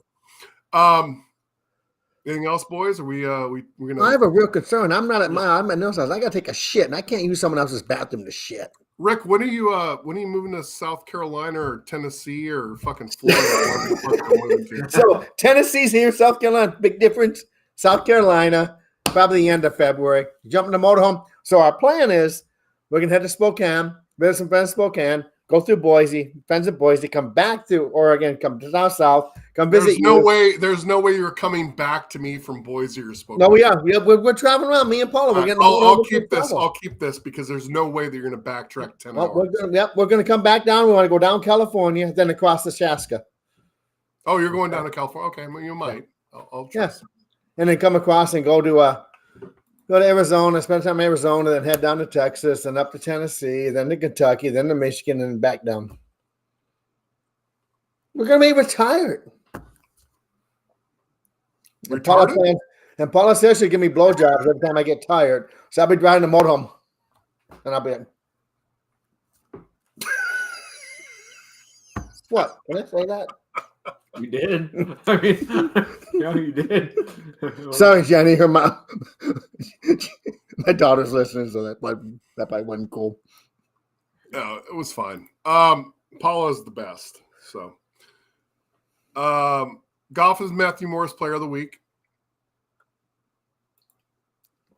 [SPEAKER 1] Anything else, boys? Are we're gonna?
[SPEAKER 3] I have a real concern. I'm at Nelson's house. I gotta take a shit, and I can't use someone else's bathroom to shit.
[SPEAKER 1] Rick, when are you moving to South Carolina or Tennessee or fucking Florida?
[SPEAKER 3] So Tennessee's here, South Carolina, big difference. South Carolina, probably the end of February. Jump in the motorhome. So our plan is we're going to head to Spokane, visit some friends in Spokane, go through Boise, friends in Boise, come back to Oregon, come to down south, come visit
[SPEAKER 1] There's no way you're coming back to me from Boise or Spokane.
[SPEAKER 3] No, we are. We're traveling around. Me and Paula. We're getting.
[SPEAKER 1] I'll keep this. I'll keep this because there's no way that you're going to backtrack 10 hours.
[SPEAKER 3] We're going to come back down. We want to go down California, then across the Chaska.
[SPEAKER 1] Oh, you're going down to California? Okay, well, you might. I'll trust.
[SPEAKER 3] Yeah. And then come across and go to Arizona, spend time in Arizona, then head down to Texas and up to Tennessee, then to Kentucky, then to Michigan, and back down. We're going to be retired. And Paula says she'll give me blowjobs every time I get tired. So I'll be driving the motorhome. And I'll be like, what? Can I say that?
[SPEAKER 2] You did. I mean, you did.
[SPEAKER 3] Sorry, Jenny. Her mom. My daughter's listening, so that probably wasn't cool.
[SPEAKER 1] No, it was fine. Paula's the best. So, golf is Matthew Morris Player of the Week.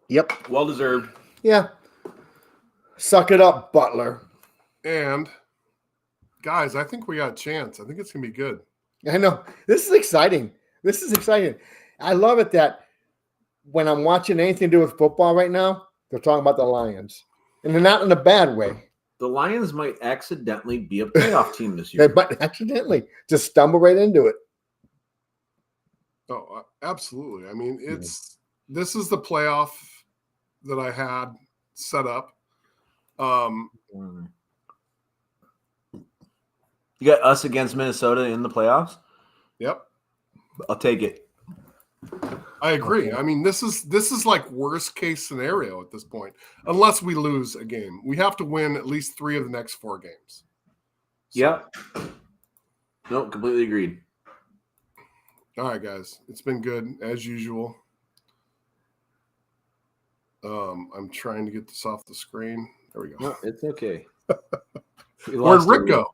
[SPEAKER 3] Yep.
[SPEAKER 2] Well deserved.
[SPEAKER 3] Yeah. Suck it up, Butler.
[SPEAKER 1] And guys, I think we got a chance. I think it's gonna be good.
[SPEAKER 3] I know. This is exciting. I love it that when I'm watching anything to do with football right now, they're talking about the Lions. And they're not in a bad way.
[SPEAKER 2] The Lions might accidentally be a playoff team this year.
[SPEAKER 3] They might accidentally just stumble right into it.
[SPEAKER 1] Oh, absolutely. I mean, this is the playoff that I had set up.
[SPEAKER 2] You got us against Minnesota in the playoffs?
[SPEAKER 1] Yep.
[SPEAKER 2] I'll take it.
[SPEAKER 1] I agree. I mean, this is like worst case scenario at this point, unless we lose a game. We have to win at least 3 of the next 4 games. So.
[SPEAKER 2] Yep. No, completely agreed.
[SPEAKER 1] All right, guys. It's been good as usual. I'm trying to get this off the screen. There we go.
[SPEAKER 2] No, it's okay.
[SPEAKER 1] Where'd Rick go?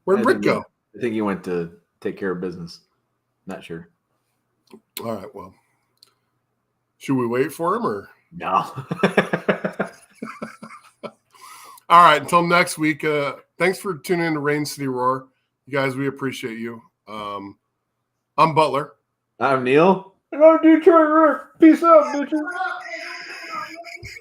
[SPEAKER 1] Where'd Rick go?
[SPEAKER 2] I think he went to take care of business. Not sure.
[SPEAKER 1] All right. Well, should we wait for him or
[SPEAKER 2] no?
[SPEAKER 1] All right. Until next week. Thanks for tuning in to Rain City Roar. You guys, we appreciate you. I'm Butler.
[SPEAKER 2] I'm Neil.
[SPEAKER 3] And I'm Detroit Rick. Peace out, bitches.